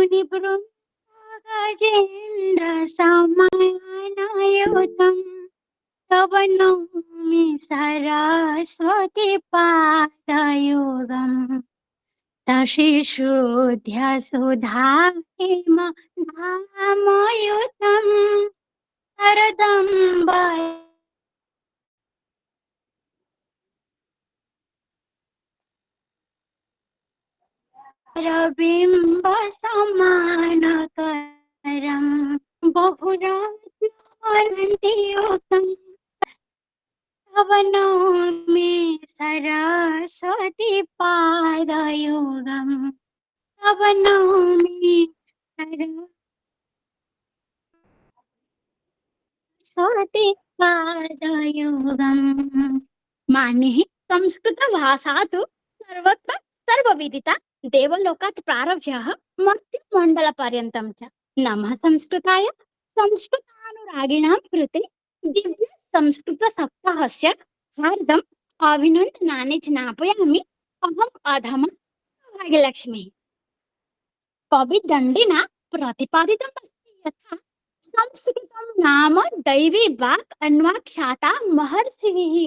मुनिवृन्द गजेन्द्र समानयुतं तव नौमि सरस्वती पादयुगम् तशिशुद्ध्या सुधा धामयुतं हरदम्ब रविम्बसमानकरं बहुरत्नवलन्तियुतं तव नौमि सरस्वती पादयुगम् तव नौमि सरस्वती पादयुगम्। मानिः संस्कृतभाषा तु सर्वत्र सर्वविदिता देवलोकात् प्रारभ्य मर्त्यमण्डलपर्यन्तं च नमः संस्कृताय संस्कृतानुरागिणां कृते दिव्य संस्कृत सप्ताहस्य हार्दम् अभिनन्दनानि ज्ञापयामि अहम् अधमा भाग्यलक्ष्मी कविदण्डिना प्रतिपादितमस्ति यथा संस्कृतं नाम दैवी वाक् अन्वाख्याता महर्षिभिः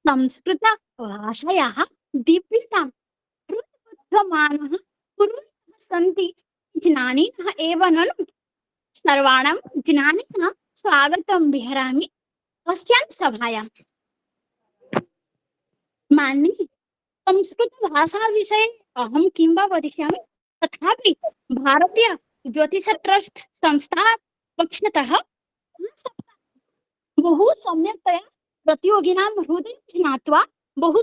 संस्कृत भाषायाः दिव्यतां प्रबुद्धमानः कुर्वन्तः सन्ति ज्ञानिनः एव ननु सर्वाणां ज्ञानिनां स्वागतं विहरामि अस्यां सभायां मान्ये संस्कृत भाषा विषये अहं किं वा वदिष्यामि तथापि भारतीय ज्योतिष ट्रस्ट संस्था पक्षतः बहु सम्यक्तया प्रतियोगिनां हृदय ज्ञात्वा बहु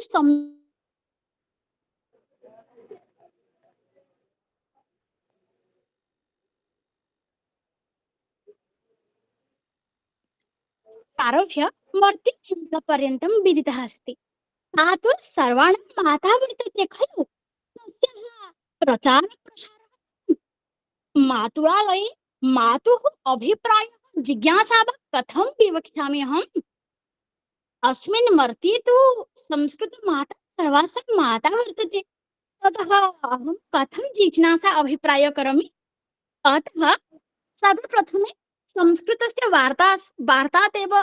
आरभ्य मर्त्यपर्यन्तं विदितः अस्ति सा तु सर्वाणां माता वर्तते खलु तस्याः प्रचारप्रसारः मातुरालये मातुः अभिप्रायः जिज्ञासा वा कथं विवक्ष्यामि अहम् अस्मिन् मर्त्ये तु संस्कृतमाता सर्वासां माता वर्तते ततः अहं कथं जिज्ञासा अभिप्रायः करोमि अतः सर्वप्रथमे संस्कृतस्य वार्तात् एव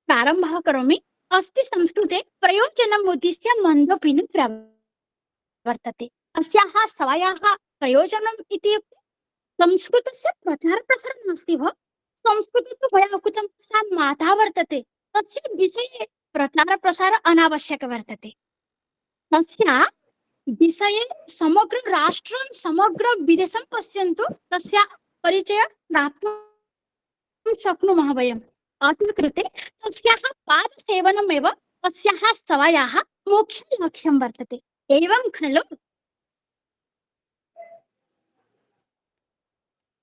प्रारम्भः करोमि अस्ति संस्कृते प्रयोजनम् उद्दिश्य मन्दोपिनं प्रवर्तते अस्याः सभायाः प्रयोजनम् इत्युक्ते संस्कृतस्य प्रचारप्रसारणम् अस्ति भो संस्कृते तु मया उक्तं सा माता वर्तते तस्य विषये प्रचारप्रसार अनावश्यक वर्तते तस्य विषये समग्र राष्ट्रं समग्र विदेशं पश्यन्तु तस्य परिचयः प्राप्तुं शक्नुमः वयम् अतः कृते तस्याः पादसेवनमेव तस्याः सभायाः मुख्यं लक्ष्यं वर्तते एवं खलु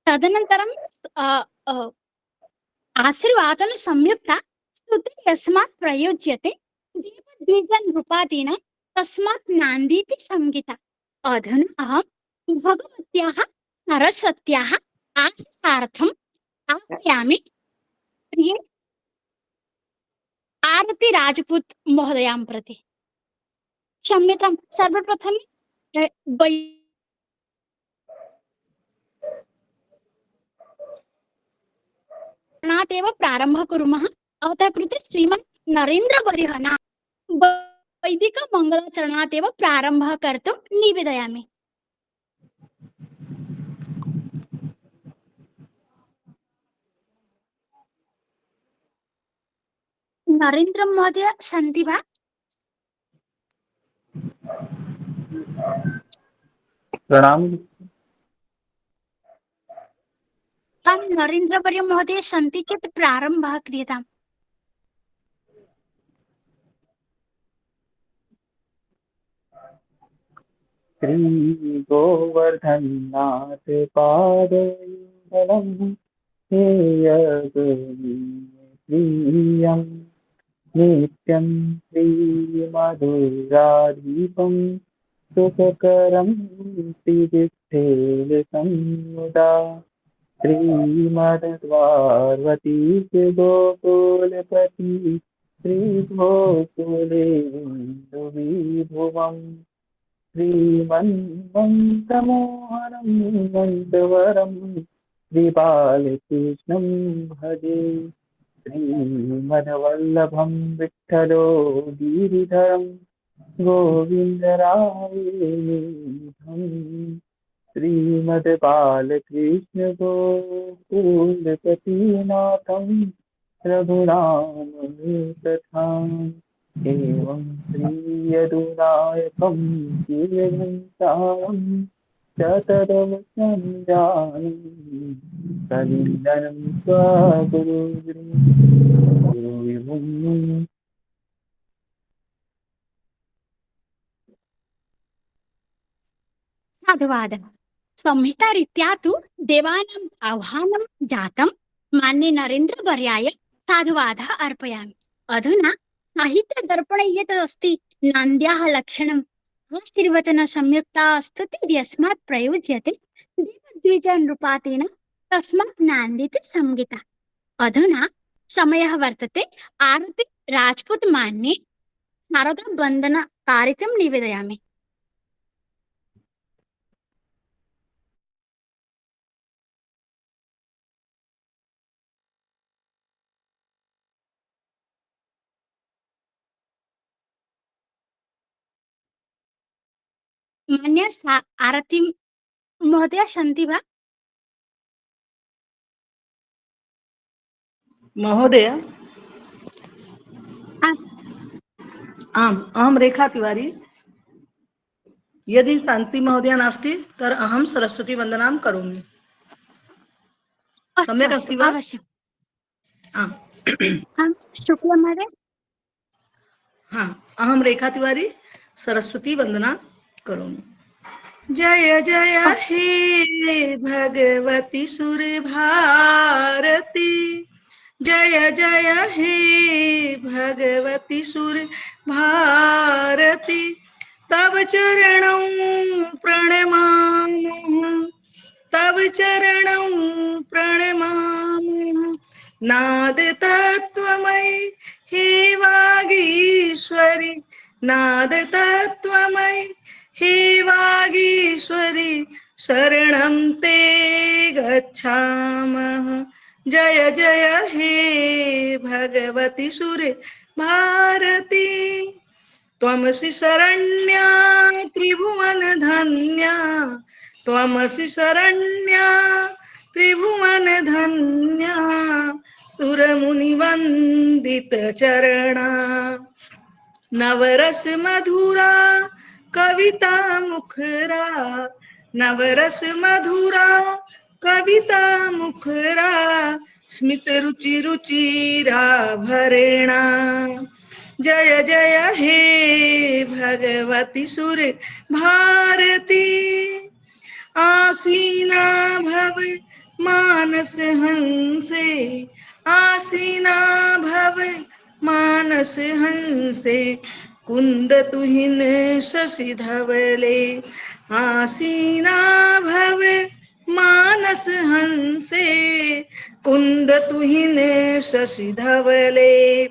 तदनन्तरं आशीर्वाचन संयुक्ता स्तुति यस्मात् प्रयुज्यते देवद्विजनृपादीनां तस्मात् नान्दीति संगीता अधुना अहं भगवत्याः सरस्वत्याः आशिषार्थम् आह्वयामि प्रिये आरती राजपूत महोदयां प्रति क्षम्यतां सर्वप्रथमे एव प्रारम्भः कुर्मः अतः कृते श्रीमान् नरेन्द्रवर्यः नाम वैदिकमङ्गलाचरणात् एव प्रारम्भः कर्तुं निवेदयामि नरेन्द्र महोदय सन्ति वा प्रणाम आं नरेन्द्रवर्य महोदय सन्ति चेत् प्रारम्भः क्रियताम् श्री गोवर्धननाथ पादयुगलं प्रियं नित्यं श्रीमधुराधीपं सुखकरं श्रीविठ्ठलसंयुधा श्रीमद्पार्वती गोकुलपति श्रीगोकुले विभुवम् श्रीमन्मन्त्रमोहनं नन्दवरं श्रीबालकृष्णं भजे श्रीमद्वल्लभं विठ्ठलो गिरिधरं गोविन्दरायेन्द्रं श्रीमद्बालकृष्ण गोकुलपतिनाथं रघुरामसखाम् एवं श्रीयदुनायकं कीर्तनं चतुर्वचनं जानन् कलिन्दनं स्वगुरुविमुं साधुवाद संहितारीत्या तु देवानाम् आह्वानं जातं मान्ये नरेन्द्रवर्याय साधुवादः अर्पयामि। अधुना साहित्यदर्पणे यत् अस्ति नान्द्याः लक्षणम् आशीर्वचन संयुक्ता स्तुतिः यस्मात् प्रयुज्यते देवद्विजनृपातेन तस्मात् नान्दिति संहिता। अधुना समयः वर्तते आरति राजपूत मान्ये शारदा वन्दन कारितं निवेदयामि। मान्य आरती महोदय सन्ति वा? महोदय आम्, आम् अहं रेखा तिवारी। यदि शान्ति महोदया नास्ति तर्हि अहं सरस्वती वन्दनां करोमि। अस्तु सम्यक् अस्तु अस्ति वा? अवश्यम्। आम् आम्, शुक्ला महोदय। हाँ, अहं रेखा तिवारी सरस्वती वन्दनां करोमि। जय जय अस्तु हे भगवती सुरभारती, जय जय हे भगवती सुरभारती, तव चरणं प्रणमामि, तव चरणं प्रणमामि। नाद तत्त्वमयि हे वागीश्वरि, नाद तत्त्वमयि हे वागीश्वरि, शरणं ते गच्छामः। जय जय हे भगवती सुरे भारती, त्वमसि शरण्या त्रिभुवन धन्या, त्वमसि शरण्या त्रिभुवन धन्या, सुरमुनिवन्दित चरणा, नवरस मधुरा कविता मुखरा, नवरस मधुरा कविता मुखरा, स्मित रुचि रुचिरा भरेणा। जय जय हे भगवती सुर भारती, आसीना भव मानस हंसे, आसीना भव मानस हंसे, कुंद तुहिन शशि धवले, आसीना भव मानस हंसे, कुंद तुहिन शशि धवले।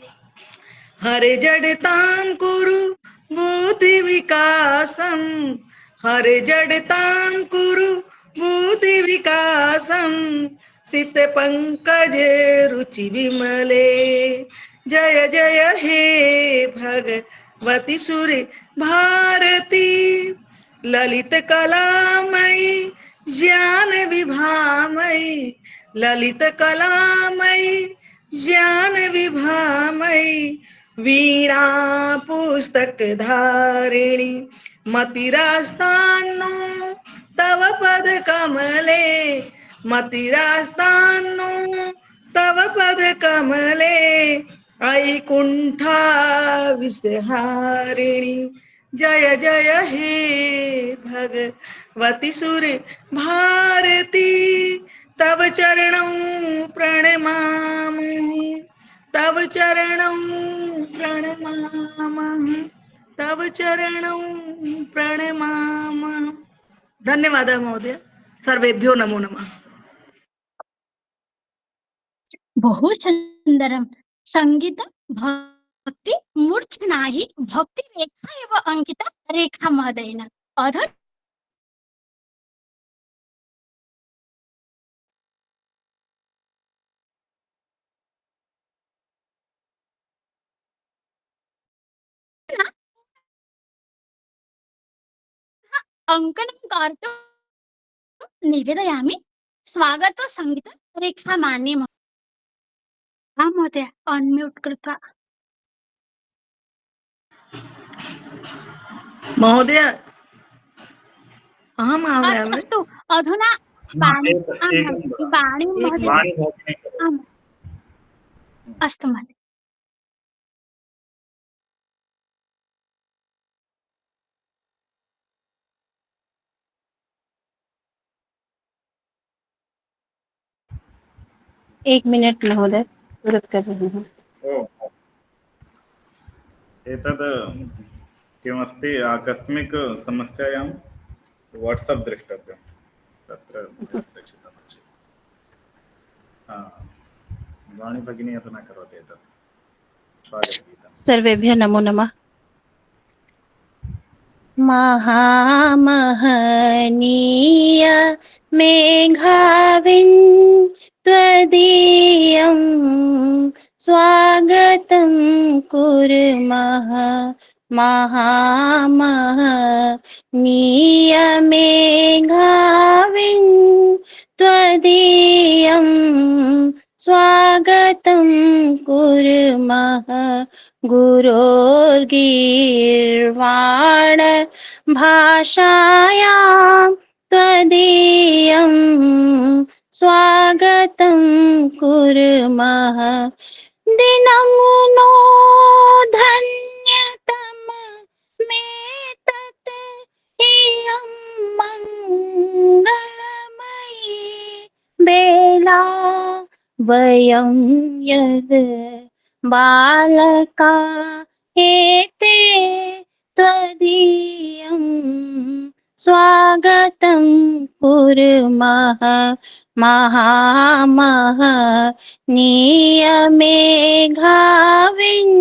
हरे जडतां कुरु बुद्धि विकासं, हरे जडतां कुरु बुद्धि विकासं, सित पंकज रुचि विमले। जय जय हे भगवती सुरे भारती, ललित कलामयी ज्ञान विभामयी, ललित कलामयी ज्ञान विभामयी, वीणा पुस्तक धारिणी, मतिरास्तान्नो तव पद कमले, मतिरास्तान्नो तव पद कमले, ऐकुंठा विषहारिणी। जय जय हे भगवती सुर भारती, तव चरणं प्रणमामि, तव चरणं प्रणमामि, तव चरणं प्रणमामि। धन्यवादः महोदय। सर्वेभ्यो नमो नमः। बहु सुन्दरं। संगीत भक्ति मूर्छना हि भक्ति रेखा एव अंकिता रेखा महोदयेन। अधुना अङ्कनं कर्तुं निवेदयामि। स्वागत सङ्गीत रेखा माने हाँ महोदय, अन्म्यूट् कृत्वा। महोदय अहम् आह्वयामि। अस्तु, अधुना हाँ, वाणी आम् एकं वाणी महोदय वाणी भगिनी करोतु। आम् अस्तु महोदय। एक मिनट महोदय, तुरंत कर रही हूँ। ओ एतद् किमस्ति आकस्मिक समस्यायां वाट्सप् द्रष्टव्यं तत्र प्रेषितमस्ति। वाणी भगिनी अधुना करोति एतत् स्वागतगीतं। सर्वेभ्यः नमो नमः। महामहनीय मेघाविन् त्वदीयं स्वागतं कुर्मः। महामहनीय मेघाविन् त्वदीयं स्वागतं कुर्मः। गुरोर्गीर्वाण भाषायां त्वदीयं स्वागतं कुर्मः। दिनं नो धन्यतममेतत् इयं मङ्गलमयी बेला वयं यद् बालका एते त्वदीयं स्वागतं कुर्मः। महामहनीयमेघाविन्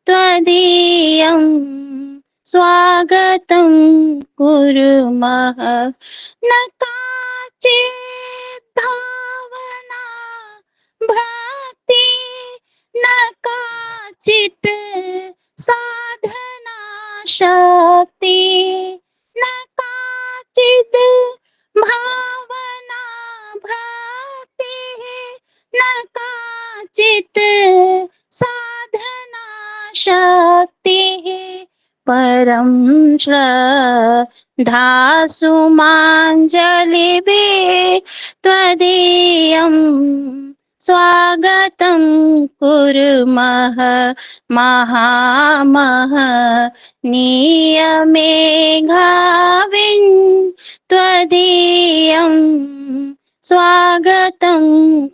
त्वदीयं स्वागतं कुर्मः। न काचित् भावना भक्ति न काचित् साधना शक्ति न काचित् भावना भक्तिः न काचित् साधना शक्तिः परं श्रद्धासुमाञ्जलिभिः त्वदीयं स्वागतं कुर्मः। महामहनीयमेघाविन् त्वदीयं स्वागतं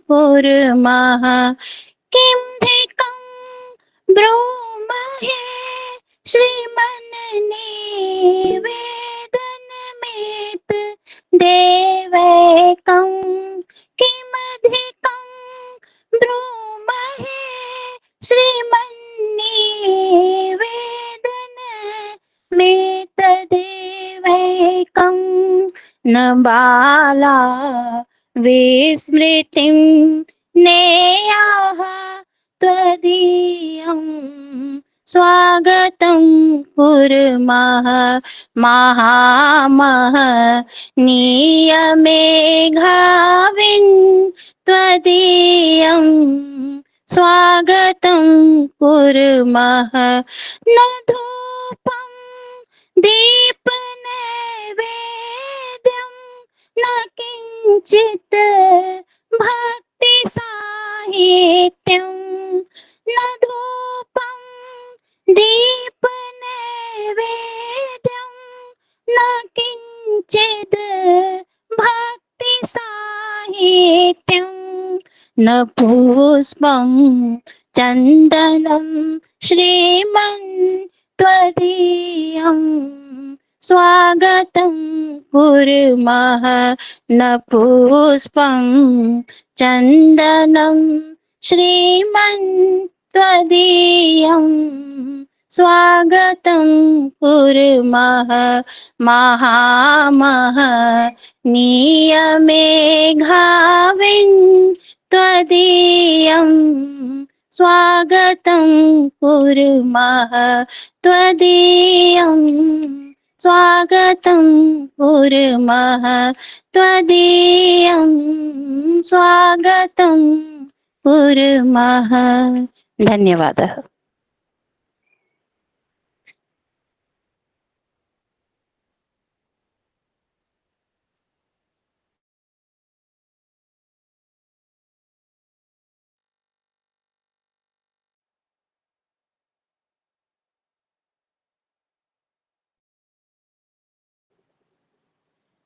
कुर्मः। किं धिकं ब्रूमहे श्रीमन्निवेदनमेत देवैकं किमधिकं ब्रूमहे श्रीमन्निवेदनमेतदेवैकं न बाला विस्मृतिं नेयाः त्वदीयं स्वागतं कुर्मः। महामहनीयमेघाविन् त्वदीयं स्वागतं कुर्मः। न धूपं दीपनैवेद्यं न किञ्चित् भक्तिसाहित्यं न धूपं दीपनैवेद्यं न किञ्चित् भक्तिसाहित्यं न पुष्पं चन्दनं श्रीमन् त्वदीयं स्वागतं कुर्मः। न पुष्पं चन्दनं श्रीमन् त्वदीयं स्वागतं कुर्मः। महामहनीयमेघाविन् त्वदीयं स्वागतं कुर्मः। त्वदीयं स्वागतं कुर्मः त्वदीयं स्वागतं कुर्मः। धन्यवादः।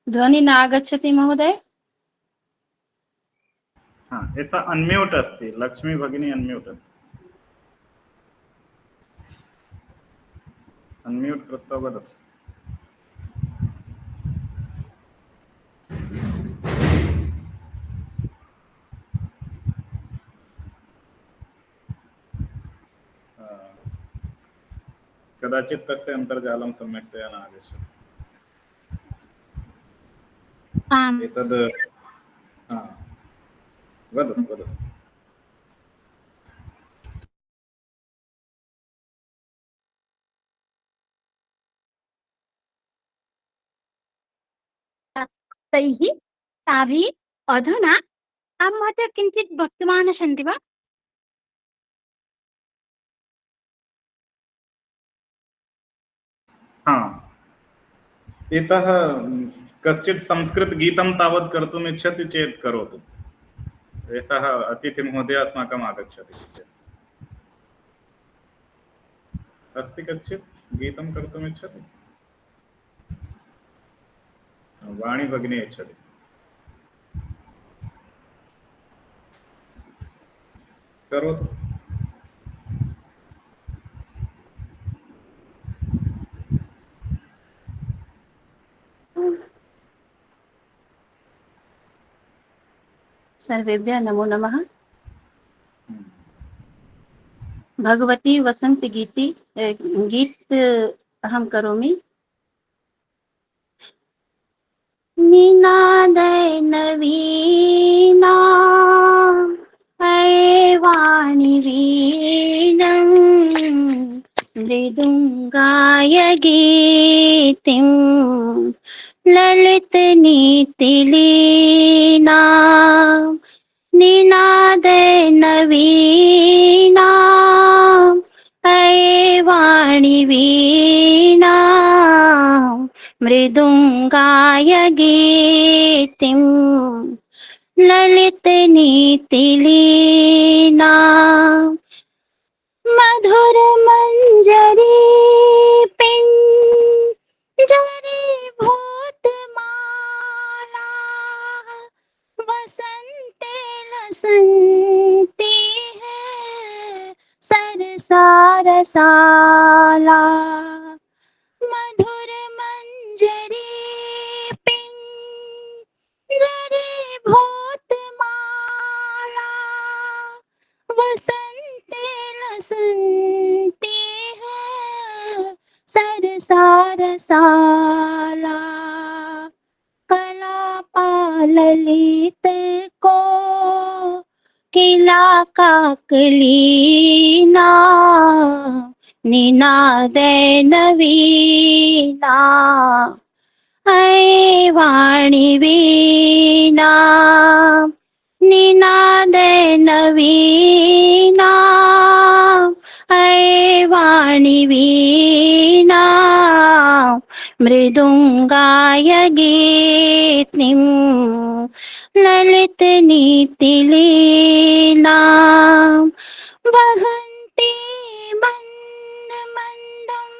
ध्वनि न आगच्छति महोदय। हाँ, एषा अन्म्यूट् अस्ति, लक्ष्मी भगिनी अन्म्यूट् अस्ति, अन्म्यूट् कृत्वा वदतु। कदाचित् तस्य अन्तर्जालं सम्यक्तया न आगच्छति। आम् एतद् वदतु वदतु। तैः ताभिः अधुना आं महोदय किञ्चित् वक्तुमानः सन्ति वा? हाँ, इतः कश्चित् संस्कृतगीतं तावत् कर्तुम् इच्छति चेत् करोतु। एषः अतिथिमहोदय अस्माकम् आगच्छति चेत् अस्ति कश्चित् गीतं कर्तुम् इच्छति? वाणी भगिनी इच्छति। करोतु। सर्वेभ्यः नमो नमः। भगवती वसंत गीत अहं करोमि। निनादय नवीना अये वाणि वीणं मृदुङ्गाय गीतिं ललितनीतिलीना निनादय नवीना अये वाणि वीणा मृदुङ्गाय गीतिं ललितनीतिलीना मधुरमञ्जरी पिञ्जरी भूतमाला वसन्ते लसन्ती है सरसारसाला मधुरमञ्जरी पिञ्जरी भूतमाला वसन्ते लसन्ती है सरसारसाला कलापाललित को किला काकलीना निनादय नवीना अये वाणि वीणा निनादय नवीना अये वाणि वीणा मृदुङ्गाय गीतिं ललितनीतिलीना वहन्ति मन्दमन्दं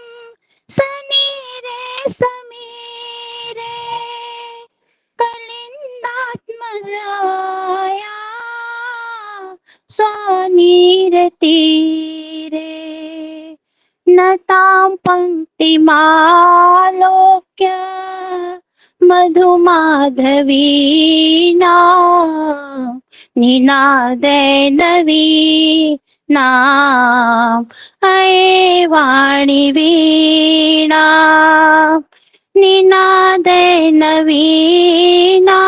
समीरे समीरे कलिन्दात्मजाया स्वनीरतीरे नतां पङ्क्तिमालोक्य मधुमाधवीना निनादय नवीना अये वाणि वीणा निनादय नवीना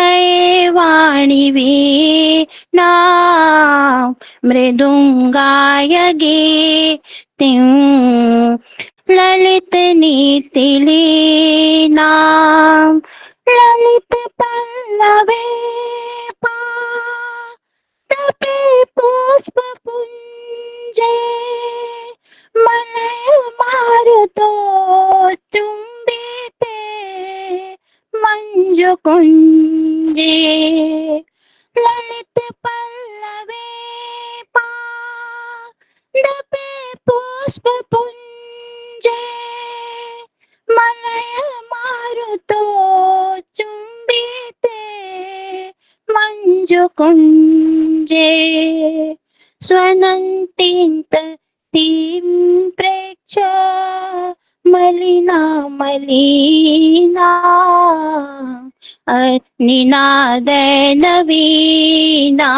अये वाणि वीणा मृदुङ्गाय गीतिं ललित नीति लीना ललित पल्लवे पादपे पुष्प पुंजे मलय मारुतो चुंबिते मंजु कुंजे ललित पल्लवे पादपे पुष्प पुंजे मलय मारुतो चुंबिते मंजु कुंजे स्वनन्तीं तीं प्रेक्ष्य मलिना मलिना निनादेन वीणा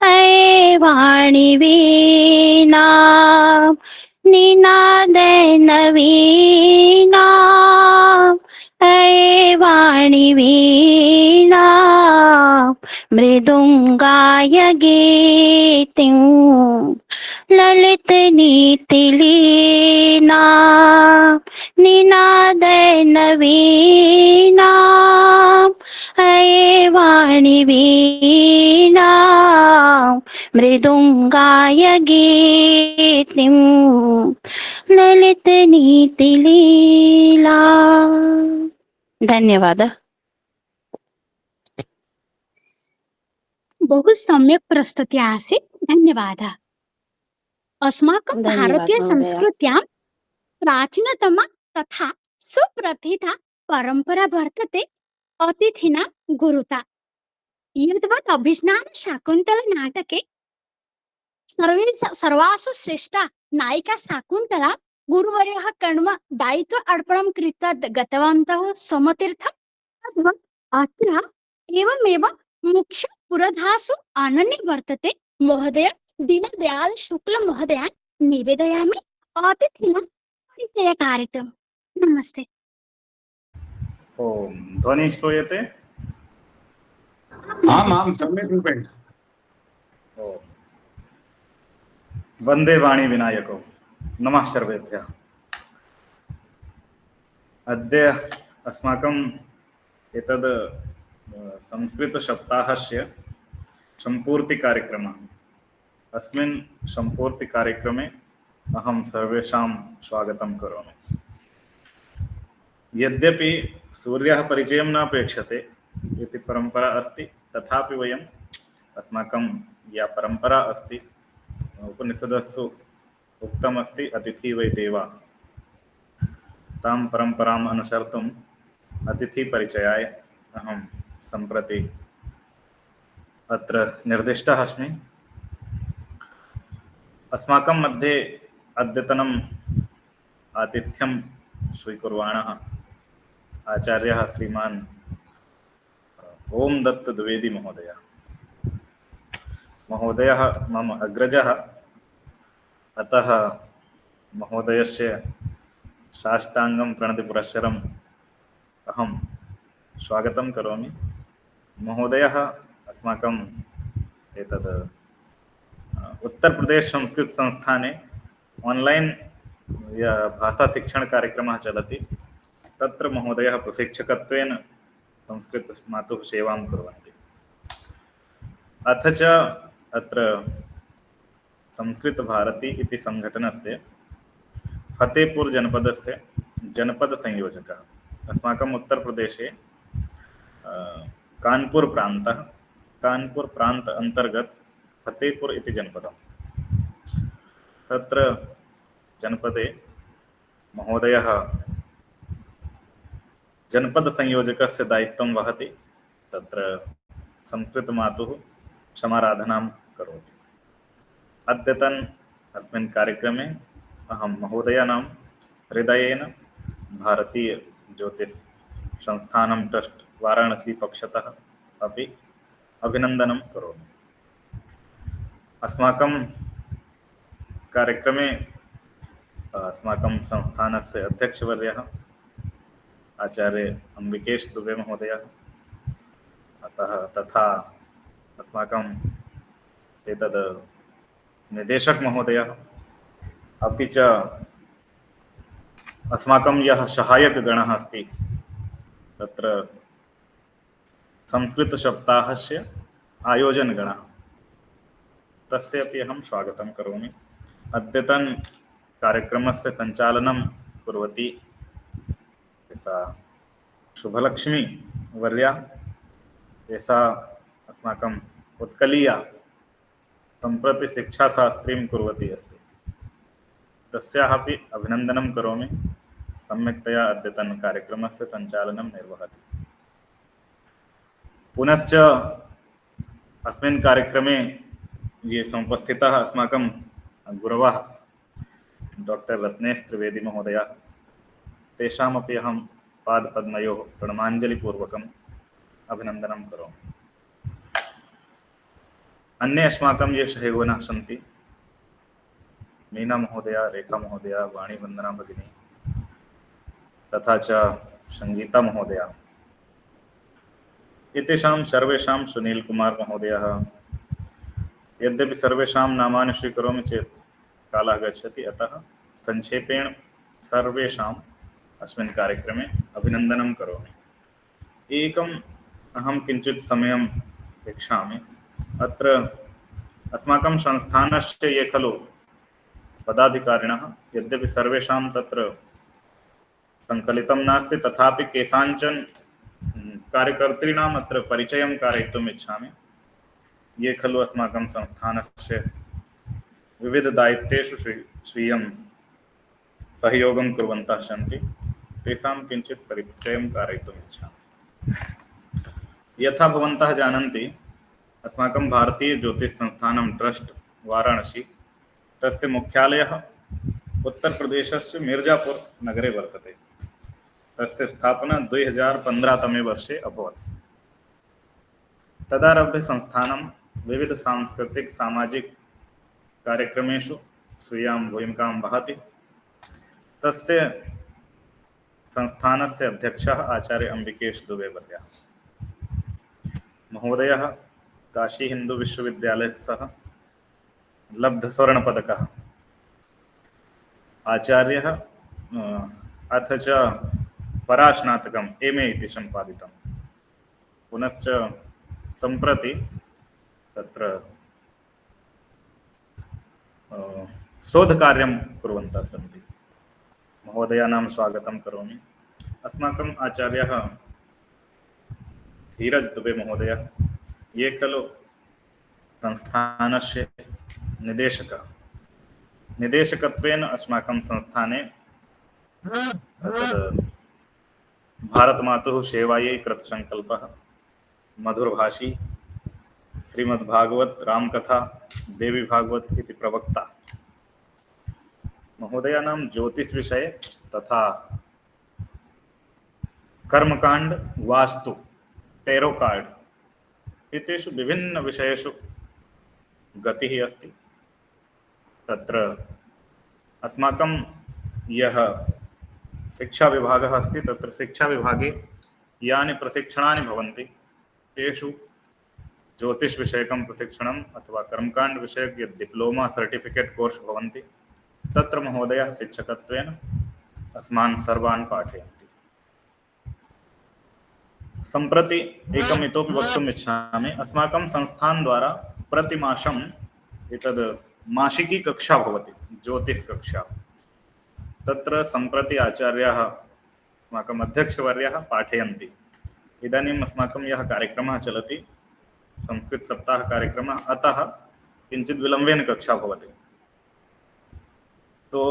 ऐ वाणि वीणा निनादेन वीणा ऐ वाणि वीणा मृदुंगाय गीतिं ललित नीति लीना निनादेन वीणा ऐ वाणि वीणा मृदुंगाय गीतिं ललित नीति लीला। धन्यवाद। बहु सम्यक् प्रस्तुति आसीत्, धन्यवादः। अस्माकं धन्यवाद महोदय। भारतीयसंस्कृत्यां प्राचीनतमा तथा सुप्रथिता परम्परा वर्तते अतिथिनां गुरुता। यद्वत् अभिज्ञानशाकुन्तलनाटके सर्वासु श्रेष्ठा नायिका शाकुन्तला गुरुवर्यः कर्म दायित्व अर्पणं कृत्वा गतवन्तः सोमतीर्थं, तद्वत् अत्र एवमेव मुख्य पुरधासु अनन्य वर्तते। महोदय दीनदयाल शुक्ल महोदयान् निवेदयामि अतिथिनां परिचय कार्यक्रम। नमस्ते। ओम ध्वनि श्रूयते? आम् आम् सम्यक् रूपेण। ओम वन्दे वाणी विनायको। नमः सर्वेभ्यः। अद्य अस्माकम् एतद् संस्कृतसप्ताहस्य सम्पूर्तिकार्यक्रमः। अस्मिन् सम्पूर्तिकार्यक्रमे अहं सर्वेषां स्वागतं करोमि। यद्यपि सूर्यः परिचयं न अपेक्षते इति परम्परा अस्ति, तथापि वयम् अस्माकं या परम्परा अस्ति, उपनिषदसु उक्तमस्ति अतिथि वै देवा, तां परम्पराम् अनुसर्तुम् अतिथिपरिचयाय अहं सम्प्रति अत्र निर्दिष्टः अस्मि। अस्माकं मध्ये अद्यतनम् आतिथ्यं स्वीकुर्वाणः आचार्यः श्रीमान् ओम दत्त द्विवेदी महोदयः मम अग्रजः, अतः महोदयस्य साष्टाङ्गं प्रणतिपुरस्सरम् अहं स्वागतं करोमि। महोदयः अस्माकम् एतद् उत्तरप्रदेश संस्कृत संस्थाने ऑनलाइन भाषाशिक्षणकार्यक्रमः चलति, तत्र महोदयः प्रशिक्षकत्वेन संस्कृतमातुः सेवां कुर्वन्ति। अथ च अत्र संस्कृतभारती इति सङ्घटनस्य फतेपुर जनपदस्य जनपदसंयोजकः। अस्माकम् उत्तरप्रदेशे कानपुर प्रान्त अन्तर्गत फतेपुर इति जनपदं। तत्र जनपदे महोदयः जनपदसंयोजकस्य दायित्वं वहति। तत्र संस्कृतमातुः समाराधनां करोति। अद्यतन अस्मिन् कार्यक्रमे अहं महोदयानां हृदयेन भारतीय ज्योतिष संस्थानं ट्रस्ट वाराणसी पक्षतः अपि अभिनन्दनं करोमि। अस्माकं कार्यक्रमे अस्माकं संस्थानस्य अध्यक्षवर्यः आचार्य अंबिकेश दुबे महोदयः, अतः तथा अस्माकम् एतद् निदेशक महोदयः, अपि च अस्माकं यः सहायकगणः अस्ति तत्र संस्कृतसप्ताहस्य आयोजनगणः तस्य अपि अहं स्वागतं करोमि। अद्यतन कार्यक्रमस्य सञ्चालनं कुर्वती सा शुभलक्ष्मी वर्या, एषा अस्माकम् उत्कलीया सम्प्रति शिक्षाशास्त्रीं कुर्वती अस्ति। तस्याः अपि अभिनन्दनं करोमि, सम्यक्तया अद्यतनकार्यक्रमस्य सञ्चालनं निर्वहति। पुनश्च अस्मिन् कार्यक्रमे ये समुपस्थिताः अस्माकं गुरवः डॉक्टर रत्नेश त्रिवेदी महोदय, तेषामपि अहं पादपद्मयोः प्रणमाञ्जलिपूर्वकम् अभिनन्दनं करोमि। अन्ये अस्माकं ये सहयोगिनः सन्ति, मीना महोदया, रेखा महोदया, वाणी वन्दना भगिनी तथा च संगीता महोदया, एतेषां सर्वेषां सुनील कुमार महोदयः, यद्यपि सर्वेषां नामानि स्वीकरोमि चेत् कालः गच्छति, अतः संक्षेपेण सर्वेषाम् अस्मिन् कार्यक्रमे अभिनन्दनं करोमि। एकम् अहं किञ्चित् समयं यच्छामि। अत्र अस्माकं संस्थानस्य ये खलु पदाधिकारिणः, यद्यपि सर्वेषां तत्र सङ्कलितं नास्ति, तथापि केषाञ्चन कार्यकर्तॄणाम् अत्र परिचयं कारयितुम् इच्छामि। ये खलु अस्माकं संस्थानस्य विविधदायित्वेषु स्वीयं सहयोगं कुर्वन्तः सन्ति, तेषां किञ्चित् परिचयं कारयितुम् इच्छामि। यथा भवन्तः जानन्ति, अस्माकं भारतीयज्योतिषसंस्थानं ट्रस्ट वाराणसी, तस्य मुख्यालयः उत्तरप्रदेशस्य मिर्जापुर नगरे वर्तते। तस्य स्थापना 2015 तमे वर्षे अभवत्। तदारभ्य संस्थानं विविध सांस्कृतिक सामाजिक कार्यक्रमेषु स्वीयां भूमिकां वहति। तस्य संस्थानस्य अध्यक्षः आचार्य अम्बिकेश दुबे वर्यः महोदयः, काशी हिंदू विश्वविद्यालयतः सह लब्धस्वर्णपदकः आचार्यः, अथ च परास्नातकम् एम.ए. इति सम्पादितं। पुनश्च सम्प्रति तत्र शोधकार्यं कुर्वन्तः सन्ति। महोदयानां स्वागतं करोमि। अस्माकम् आचार्यः धीरज दुबे महोदयः, ये खलु संस्थानस्य निदेशकत्वेन अस्माकं संस्थाने भारतमातुः सेवायै कृतसङ्कल्पः, मधुरभाषी, श्रीमद्भागवत रामकथा, देवी भागवत इति प्रवक्ता। महोदयानां ज्योतिष विषये तथा कर्मकांड, वास्तु, टेरो कार्ड इत्येषु विभिन्न विषयेषु गतिः अस्ति। तत्र अस्माकं यः शिक्षा विभागः अस्ति, तत्र शिक्षा विभागे यानि प्रशिक्षणानि भवन्ति, तेषु ज्योतिष विषयकं प्रशिक्षणम् अथवा कर्मकांड विषयक यत् डिप्लोमा सर्टिफिकेट कोर्स भवन्ति, तत्र महोदयः शिक्षकत्वेन अस्मान् सर्वान् पाठयन्ति। सम्प्रति एकम् इतोपि वक्तुम् इच्छामि। अस्माकं संस्थान द्वारा प्रतिमासम् एतद् मासिकी कक्षा भवति, ज्योतिष कक्षा। तत्र सम्प्रति आचार्याः अस्माकम् अध्यक्षवर्यः पाठयन्ति। इदानीम् अस्माकं यः कार्यक्रमः चलति, संस्कृतसप्ताहकार्यक्रमः, अतः किञ्चित् विलम्बेन कक्षा भवति। तो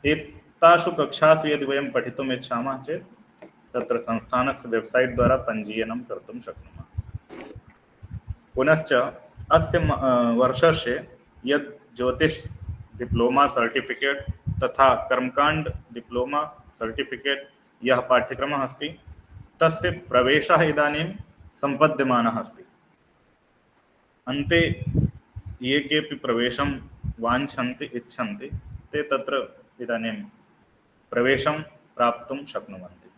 एतासु कक्षासु यदि वयं पठितुम् इच्छामः चेत् तत्र संस्थानस्य वेबसाइट द्वारा पञ्जीयनं कर्तुं शक्नुमः। पुनश्च अस्य वर्षस्य यत् ज्योतिष डिप्लोमा सर्टिफिकेट तथा कर्मकांड डिप्लोमा सर्टिफिकेट यः पाठ्यक्रमः अस्ति, तस्य प्रवेशः इदानीं सम्पद्यमानः अस्ति। अन्ते ये केऽपि प्रवेशं वाञ्छन्ति, इच्छन्ति, ते तत्र इदानीं प्रवेशं प्राप्तुं शक्नुवन्ति।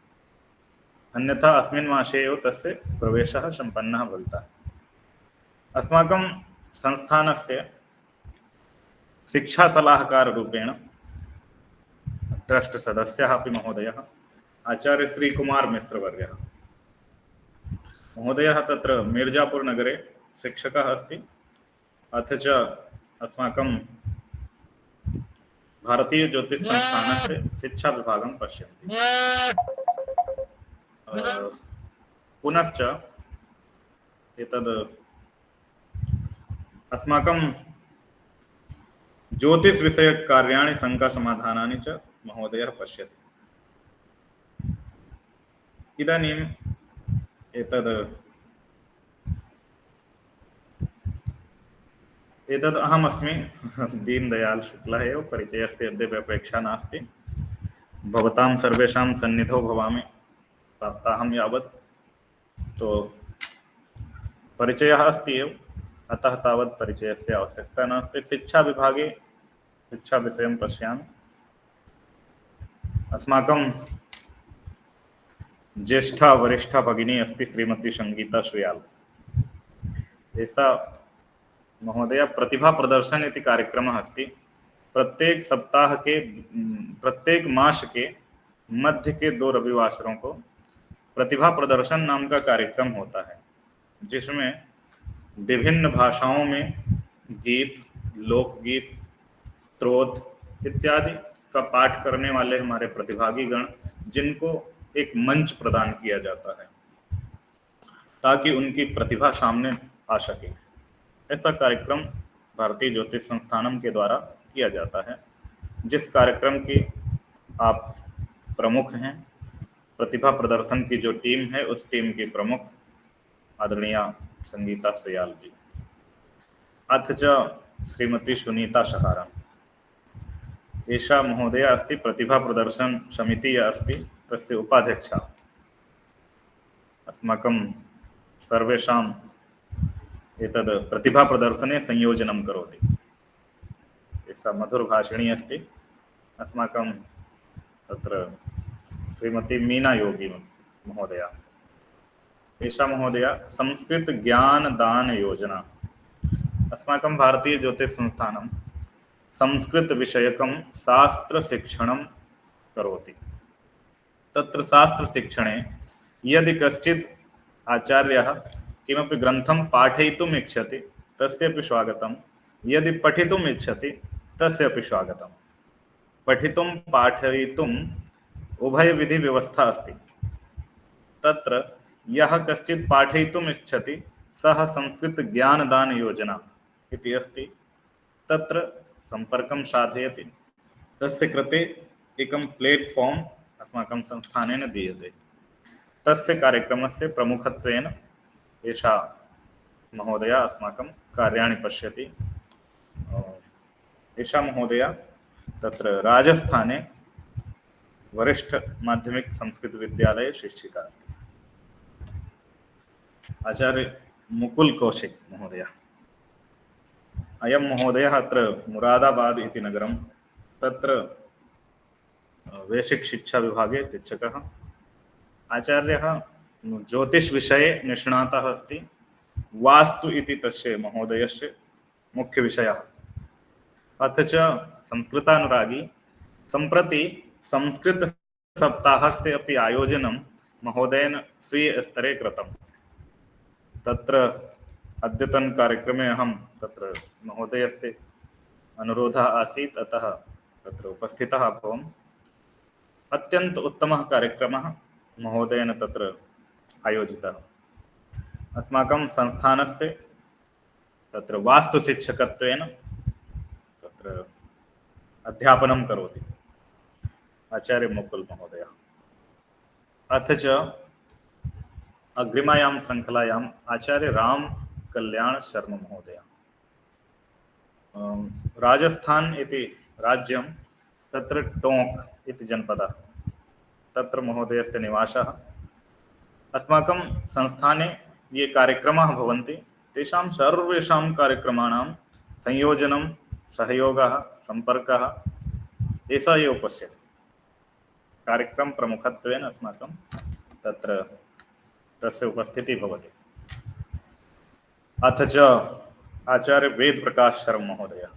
अन्यथा अस्मिन् मासे एव तस्य प्रवेशः सम्पन्नः भविता। अस्माकं संस्थानस्य शिक्षा सलाहकाररूपेण ट्रस्ट सदस्यः अपि महोदयः आचार्य श्रीकुमार मिश्रवर्यः। महोदयः तत्र मिर्जापुर नगरे शिक्षकः अस्ति, अथ च अस्माकं भारतीय ज्योतिष संस्थानस्य शिक्षा विभागं पश्यन्ति। पुनश्च एतद् अस्माकं ज्योतिष विषयक कार्याणि शङ्कासमाधानानि च महोदयः पश्यति। इदानीम् एतद् अहमस्मि दीनदयाल शुक्लः एव, परिचयस्य यद्यपि अपेक्षा नास्ति। भवतां सर्वेषां सन्निधौ भवामि सप्ताहं यावत्, तो परिचयः अस्ति एव, अतः तावत् परिचयस्य आवश्यकता नास्ति। शिक्षा विभागे शिक्षा विषयं पश्यामि। अस्माकं ज्येष्ठा वरिष्ठा भगिनी अस्ति श्रीमती संगीता श्रियाल। ऐसा महोदय प्रतिभा प्रदर्शन इति कार्यक्रमः अस्ति। प्रत्येक सप्ताह के प्रत्येक मास के मध्य के 2 रविवासरों को प्रतिभा प्रदर्शन नाम का कार्यक्रम होता है, जिसमें विभिन्न भाषाओं में गीत, लोकगीत, स्तोत्र इत्यादि का पाठ करने वाले हमारे प्रतिभागी गण, जिनको एक मंच प्रदान किया जाता है ताकि उनकी प्रतिभा सामने आ सके। ऐसा कार्यक्रम भारतीय ज्योतिष संस्थानम के द्वारा किया जाता है, जिस कार्यक्रम की आप प्रमुख हैं। प्रतिभा प्रदर्शन की जो टीम है, उस टीम की प्रमुख आदरणीय संगीता श्रियाल जी। अथ च श्रीमती सुनीता शहारा, एषा महोदया अस्ति प्रतिभा प्रदर्शन समिति या अस्ति तस्य उपाध्यक्षा। अस्माकं सर्वेषां एतद् प्रतिभा प्रदर्शने संयोजनं करोति। एषा मधुरभाषिणी अस्ति। अस्माकं तत्र श्रीमती मीना योगी महोदया, एषा महोदया संस्कृत ज्ञान दान योजना। अस्माकं भारतीय ज्योतिष संस्थानं संस्कृत विषयकं शास्त्र शिक्षणं करोति। तत्र शास्त्र शिक्षणे यदि कश्चित् आचार्यः किमपि ग्रन्थं पाठयितुम् इच्छति तस्यापि स्वागतं, यदि पठितुम् इच्छति तस्यापि स्वागतं। पठितुं पाठयितुम् उभयविधि व्यवस्था अस्ति। तत्र यः कश्चित् पाठयितुम् इच्छति सः संस्कृत ज्ञानदान योजना इति अस्ति, तत्र सम्पर्कं साधयति। तस्य कृते एकं प्लेट्फार्म् अस्माकं संस्थानेन दीयते। तस्य कार्यक्रमस्य प्रमुखत्वेन एषा महोदया अस्माकं कार्याणि पश्यति। एषा महोदया तत्र राजस्थाने वरिष्ठ माध्यमिक संस्कृत विद्यालये शिक्षिका अस्ति। आचार्य मुकुल कौशिक महोदय, अयं महोदयः अत्र मुरादाबाद इति नगरं, तत्र वैश्विक शिक्षा विभागे शिक्षकः। आचार्यः ज्योतिष विषये निष्णातः अस्ति। वास्तु इति तस्य महोदयस्य मुख्य विषयः। अथ च संस्कृतानुरागी। सम्प्रति संस्कृत सप्ताहस्य अपि आयोजनं महोदयेन स्वीयस्तरे कृतं। तत्र अद्यतन कार्यक्रमे अहं तत्र महोदयस्य अनुरोधः आसीत्, अतः तत्र उपस्थितः अभवम्। अत्यन्त उत्तमः कार्यक्रमः महोदयेन तत्र आयोजितः। अस्माकं संस्थानस्य तत्र वास्तुशिक्षकत्वेन तत्र अध्यापनं करोति आचार्य मुकुल महोदयः। अथ च अग्रिमायां श्रृङ्खलायाम् आचार्य राम कल्याण शर्मा महोदय। राजस्थान इति राज्यं, तत्र टोंक इति जनपदः, तत्र महोदयस्य निवासः। अस्माकं संस्थाने ये कार्यक्रमाः भवन्ति तेषां सर्वेषां कार्यक्रमाणां संयोजनं, सहयोगः, सम्पर्कः एषा एव पश्यति। कार्यक्रम प्रमुखत्वेन अस्माकं तत्र तस्य उपस्थितिः भवति। अथ च आचार्य वेद प्रकाश शर्मा महोदय।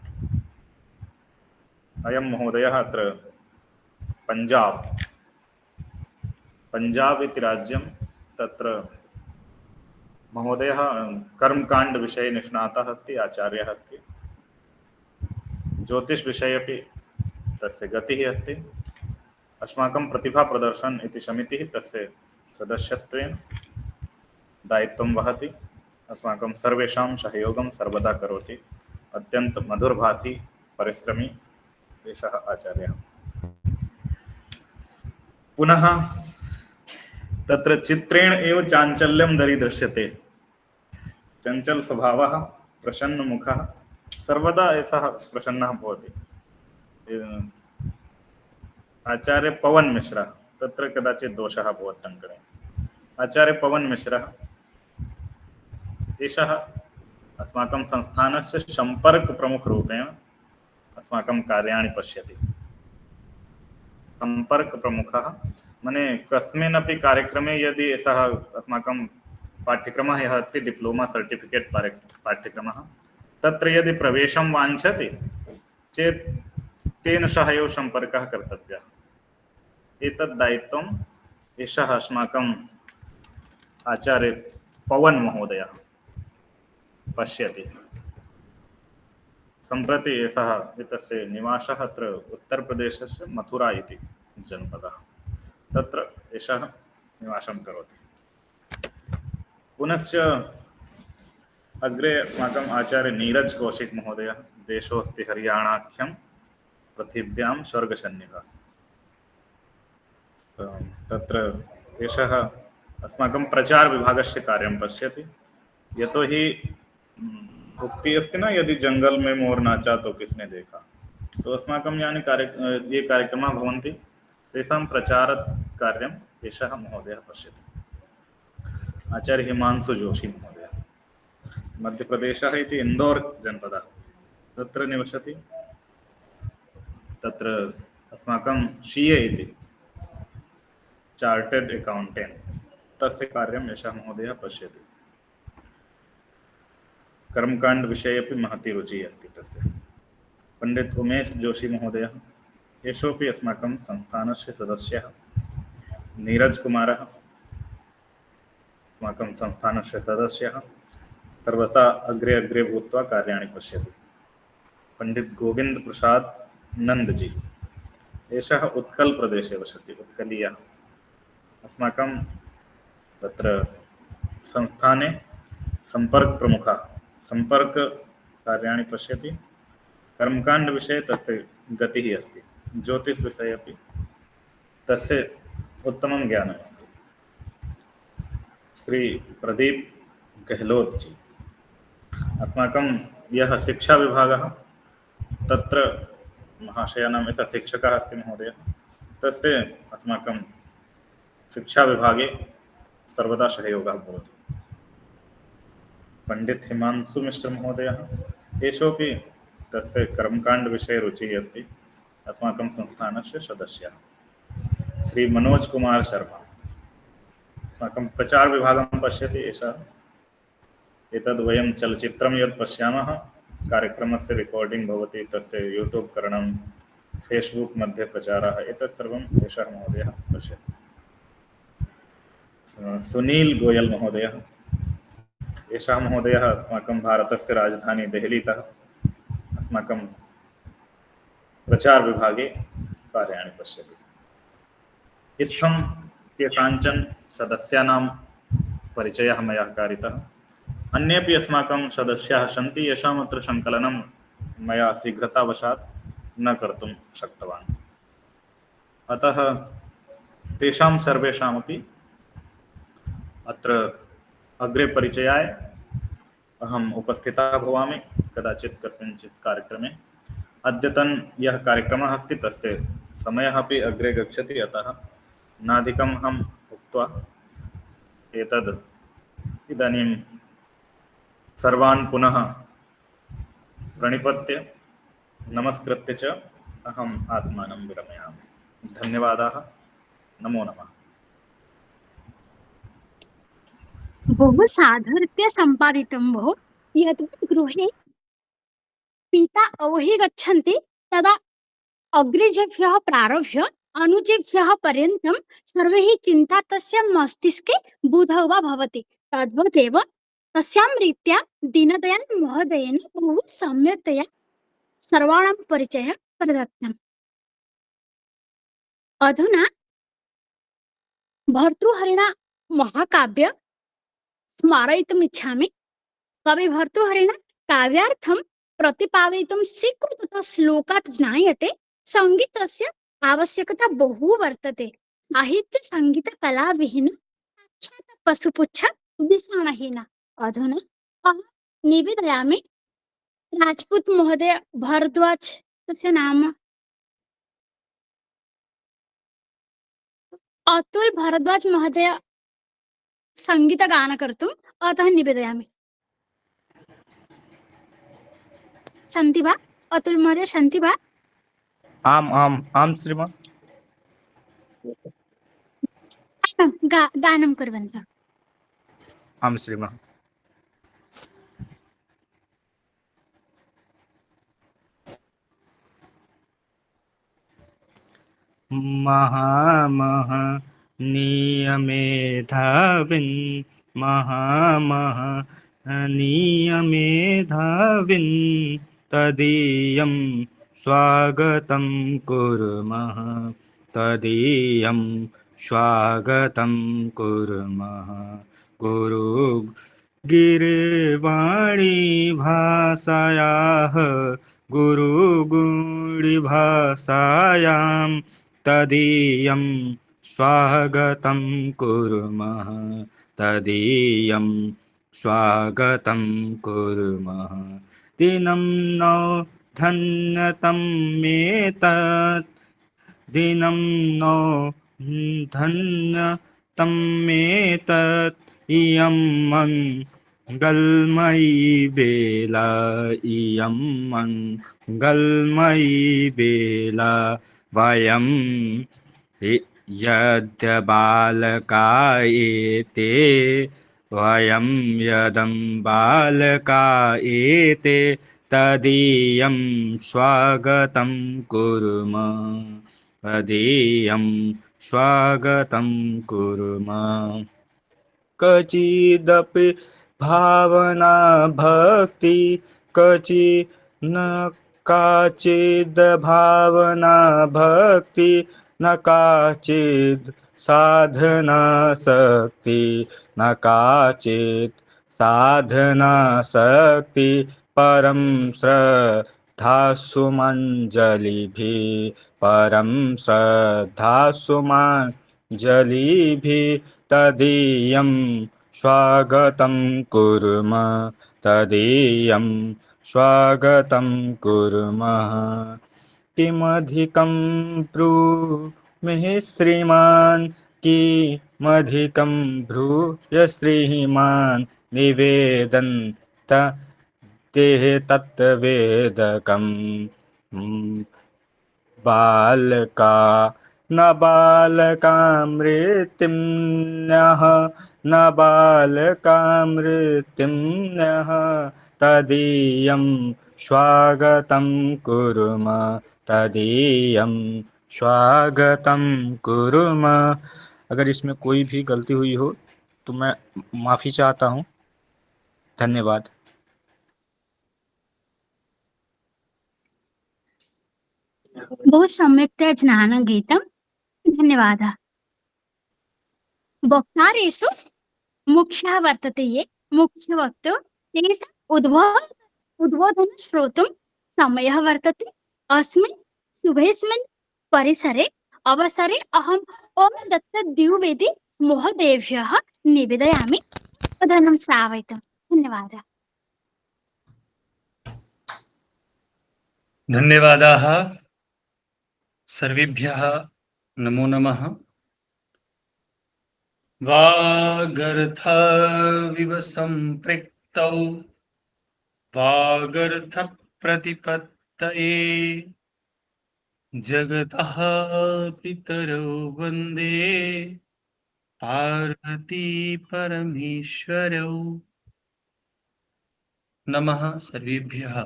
अयं महोदयः अत्र पञ्जाब् इति राज्यं, तत्र महोदयः कर्मकाण्डविषये निष्णातः अस्ति, आचार्यः अस्ति। ज्योतिषविषये अपि तस्य गतिः अस्ति। अस्माकं प्रतिभाप्रदर्शन इति समितिः तस्य सदस्यत्वेन दायित्वं वहति। अस्माकं सर्वेषां सहयोगं सर्वदा करोति। अत्यन्त मधुरभाषी, परिश्रमी एषः आचार्यः। पुनः तत्र चित्रेण एव चाञ्चल्यं दरीदृश्यते। चञ्चल स्वभावः, प्रसन्नमुखः, सर्वदा एषः प्रसन्नः भवति। आचार्य पवन मिश्रः, तत्र कदाचित् दोषः अभवत् टङ्कणे। आचार्य पवन मिश्रः एषः अस्माकं संस्थानस्य सम्पर्कप्रमुखरूपेण अस्माकं कार्याणि पश्यति। सम्पर्कप्रमुखः मने कस्मिन्नपि कार्यक्रमे यदि सः अस्माकं पाठ्यक्रमः यः अस्ति डिप्लोमा सर्टिफिकेट् पाठ्यक्रमः, तत्र यदि प्रवेशं वाञ्छति चेत् तेन सह एव सम्पर्कः कर्तव्यः। एतत् दायित्वम् एषः अस्माकम् आचार्य पवन महोदयः पश्यति। सम्प्रति एषः एतस्य निवासः अत्र उत्तरप्रदेशस्य मथुरा इति जनपदः, तत्र एषः निवासं करोति। पुनश्च अग्रे अस्माकम् आचार्य नीरज कौशिक महोदयः, देशोऽस्ति हरियाणाख्यं पृथिव्यां स्वर्गसन्निभः। तत्र एषः अस्माकं प्रचारविभागस्य कार्यं पश्यति। यतोहि उक्ति अस्ति न, यदि जंगल में मोर नाचा तो किसने देखा। तो अस्माकं यानि ये कार्यक्रमाः भवन्ति तेषां प्रचारकार्यम् एषः महोदयः पश्यति। आचार्य हिमांशु जोशी महोदयः, मध्यप्रदेशः इति इंदौर जनपदः, तत्र निवसति। तत्र अस्माकं CA इति चार्टर्ड अकाउंटेंट, तस्य कार्यम् एषः महोदयः पश्यति। कर्मकांड विषये अपि महती रुचिः अस्ति तस्य। पंडित उमेश जोशी महोदयः, एषोऽपि अस्माकं संस्थानस्य सदस्यः। नीरज कुमारः अस्माकं संस्थानस्य सदस्यः, सर्वथा अग्रे अग्रे भूत्वा कार्याणि पश्यति। पंडित गोविंद प्रसाद नंदजी, एषः उत्कल प्रदेशे वसति, उत्कलीयः। अस्माकं तत्र संस्थाने संपर्क प्रमुखः, संपर्क कार्याणि पश्यति। कर्मकांड विषये तस्य गतिः अस्ति। ज्योतिष विषये अपि तस्य उत्तमं ज्ञानम् अस्ति। श्री प्रदीप गहलोत जी, अस्माकं यः शिक्षा विभागः, तत्र महाशयानां यः शिक्षकः अस्ति महोदयः, तस्य अस्माकं शिक्षा विभागे सर्वदा सहयोगः भवति। पंडित हिमांशु मिश्र महोदयः, एषोऽपि तस्य कर्मकांड विषये रुचिः अस्ति, अस्माकं संस्थानस्य सदस्यः। श्री मनोज कुमार शर्मा, अस्माकं प्रचार विभागं पश्यति एषः। एतद् वयं चलचित्रं यत् पश्यामः, कार्यक्रमस्य रिकार्डिंग भवति, तस्य यूट्यूब करणं, फेसबुक मध्ये प्रचारः, एतत् सर्वम् एषः महोदयः पश्यति। सुनील गोयल महोदयः, एषः महोदयः अस्माकं भारतस्य राजधानी देहलीतः अस्माकं प्रचार विभागे कार्याणि पश्यति। इत्थं केषाञ्चन सदस्यानां परिचयः मया कारितः। अन्येपि अस्माकं सदस्याः सन्ति, येषाम् अत्र सङ्कलनं मया शीघ्रतावशात् न कर्तुं शक्तवान्। अतः तेषां सर्वेषामपि अत्र अग्रे परिचयाय अहम् उपस्थितः भवामि कदाचित् कस्मिंश्चित् कार्यक्रमे। अद्यतन यः कार्यक्रमः अस्ति तस्य समयः अपि अग्रे गच्छति, अतः नाधिकम् अहम् उक्त्वा एतद् इदानीं सर्वान् पुनः प्रणिपत्य नमस्कृत्य च अहम् आत्मानं विरमयामि। धन्यवादाः। नमो नमः। बहु साधुरीत्या सम्पादितं भो। यदा गृहे पिता अवहि गच्छन्ति तदा अग्रजेभ्यः प्रारभ्य अनुजेभ्यः पर्यन्तं सर्वैः चिन्ता तस्य मस्तिष्के बुधौ वा भवति। तद्वदेव तस्यां रीत्या दीनदयाल महोदयेन बहु सम्यक्तया सर्वाणां परिचयः प्रदत्तम्। अधुना भर्तृहरिणा महाकाव्य स्मारयितुमिच्छामि। कवि भर्तृहरिणा काव्यार्थं प्रतिपादयितुं स्वीकृतः श्लोकात् ज्ञायते सङ्गीतस्य आवश्यकता बहु वर्तते। साहित्य संगीत कला विहीन साक्षात् पशुपुच्छ विषाणहीन। अधुना अहं निवेदयामि राजपूत महोदय भारद्वाज तस्य नाम अतुल भारद्वाज महोदय सङ्गीतगानं कर्तुम् अतः निवेदयामि। सन्ति वा अतुल महोदय, सन्ति वा? आम् आम् आम् श्रीमन्। गानं कुर्वन्तु। आम् श्रीमन्। महामहनीयमेधाविन् महामहनीयमेधाविन् तदीयं स्वागतं कुर्मः तदीयं स्वागतं कुर्मः गुरु गिरिवाणी भाषायाः गुरुगुणिभाषायां तदीयं स्वागतं कुर्मः तदीयं स्वागतं कुर्मः दिनं नो धन्यतं मेतत् दिनं नो धन्यतं मेतत् इयं मङ्गलमयी बेला इयं मङ्गलमयी बेला वयं यद्बालका एते वयं यदं बालका एते तदीयं स्वागतं कुर्मः तदीयं स्वागतं कुर्मः कचिदपि भावना भक्ति कचिन्न काचिद् भावना भक्ति न काचिद् साधना शक्ति न काचित् साधना शक्ति परं श्रद्धासुमञ्जलिभिः परं श्रद्धासुमञ्जलिभिः तदीयं स्वागतं कुर्मः तदीयं स्वागतं कुर्मः किमधिकं ब्रूमि श्रीमान् किमधिकं ब्रूय श्रीमान् निवेदन्त ते तत्वेदकं बालका न बालकामृतिम्नः न बालकामृतिम्नः तदीयं स्वागतं कुर्मः तदीयं स्वागतं कुर्मः। अगर इसमें कोई भी गलती हुई हो तो मैं माफ़ी चाहता हूँ। धन्यवाद। बहु सम्यक्तया ज्ञानं गीतं। धन्यवादः। वक्तारेषु मुख्यः वर्तते ये मुख्यवक्तुः तेषाम् उद्बोधनं श्रोतुं समयः वर्तते। अस्मिन् शुभेस्मिन् परिसरे अवसरे अहम् ओम दत्त द्विवेदी महोदयेभ्यः निवेदयामि प्रधानं श्रावयितुं। धन्यवादः। धन्यवादाः सर्वेभ्यः नमो नमः। वागर्थविव सम्पृक्तौ वागर्थप्रतिपत्तये जगतः पितरौ वन्दे पार्वती परमेश्वरौ। नमः सर्वेभ्यः।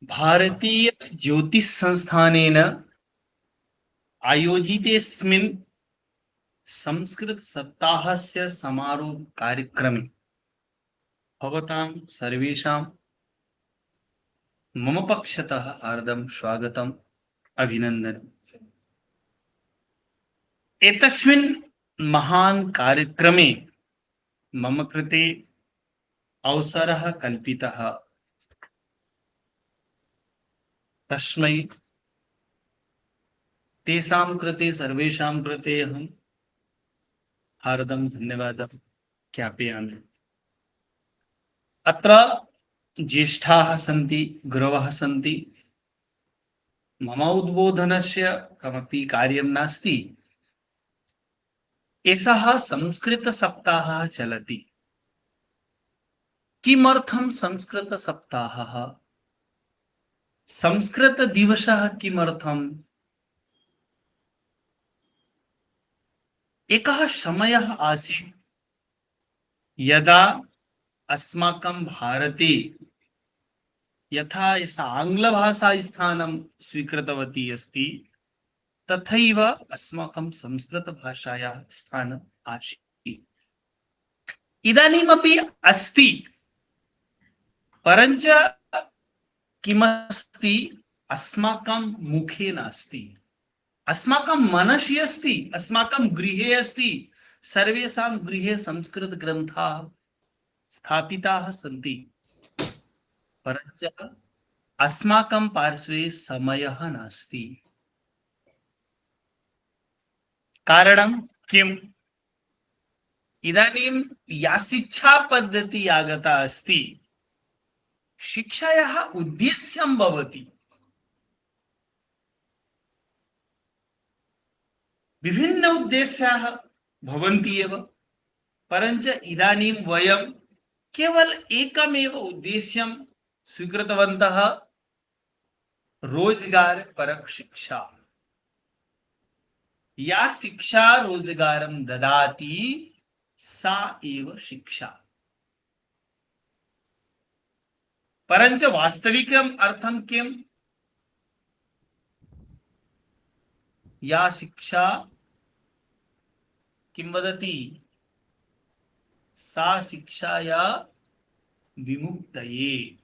भारतीय ज्योतिष संस्थानेन आयोजितेऽस्मिन् संस्कृत सप्ताहस्य समारोह कार्यक्रमे भवतां सर्वेषां मम पक्षतः हार्दं स्वागतम् अभिनन्दनम्। एतस्मिन् महान् कार्यक्रमे मम कृते अवसरः कल्पितः, तस्मै तेषां कृते सर्वेषां कृते अहं हार्दं धन्यवादं ज्ञापयामि। अत्र ज्येष्ठाः सन्ति, गुरवः सन्ति। मम उद्बोधनस्य कमपि कार्यं नास्ति। एषः संस्कृतसप्ताहः चलति। किमर्थं संस्कृतसप्ताहः? संस्कृतदिवसः किमर्थम्? एकः समयः आसीत् यदा अस्माकं भारते यथा एषा आङ्ग्लभाषा स्थानं स्वीकृतवती अस्ति, तथैव अस्माकं संस्कृतभाषायाः स्थानम् आसीत्। इदानीमपि अस्ति, परञ्च किमस्ति, अस्माकं मुखे नास्ति, अस्माकं मनसि अस्ति, अस्माकं गृहे अस्ति। सर्वेषां गृहे संस्कृतग्रन्थाः स्थापिताः सन्ति, परञ्च अस्माकं पार्श्वे समयः नास्ति। कारणं किम्? इदानीं या शिक्षा पद्धति आगता अस्ति, शिक्षायाः उद्देश्यं भवति विभिन्न उद्देश्याः भवन्ति एव, परञ्च इदानीं वयं केवल एकमेव उद्देश्यं स्वीकृतवन्तः, रोजगार परक शिक्षा। या शिक्षा रोजगारं ददाति सा एव शिक्षा। परञ्च वास्तविकम् अर्थं किम्? या शिक्षा किं वदति? सा शिक्षाया विमुक्तये,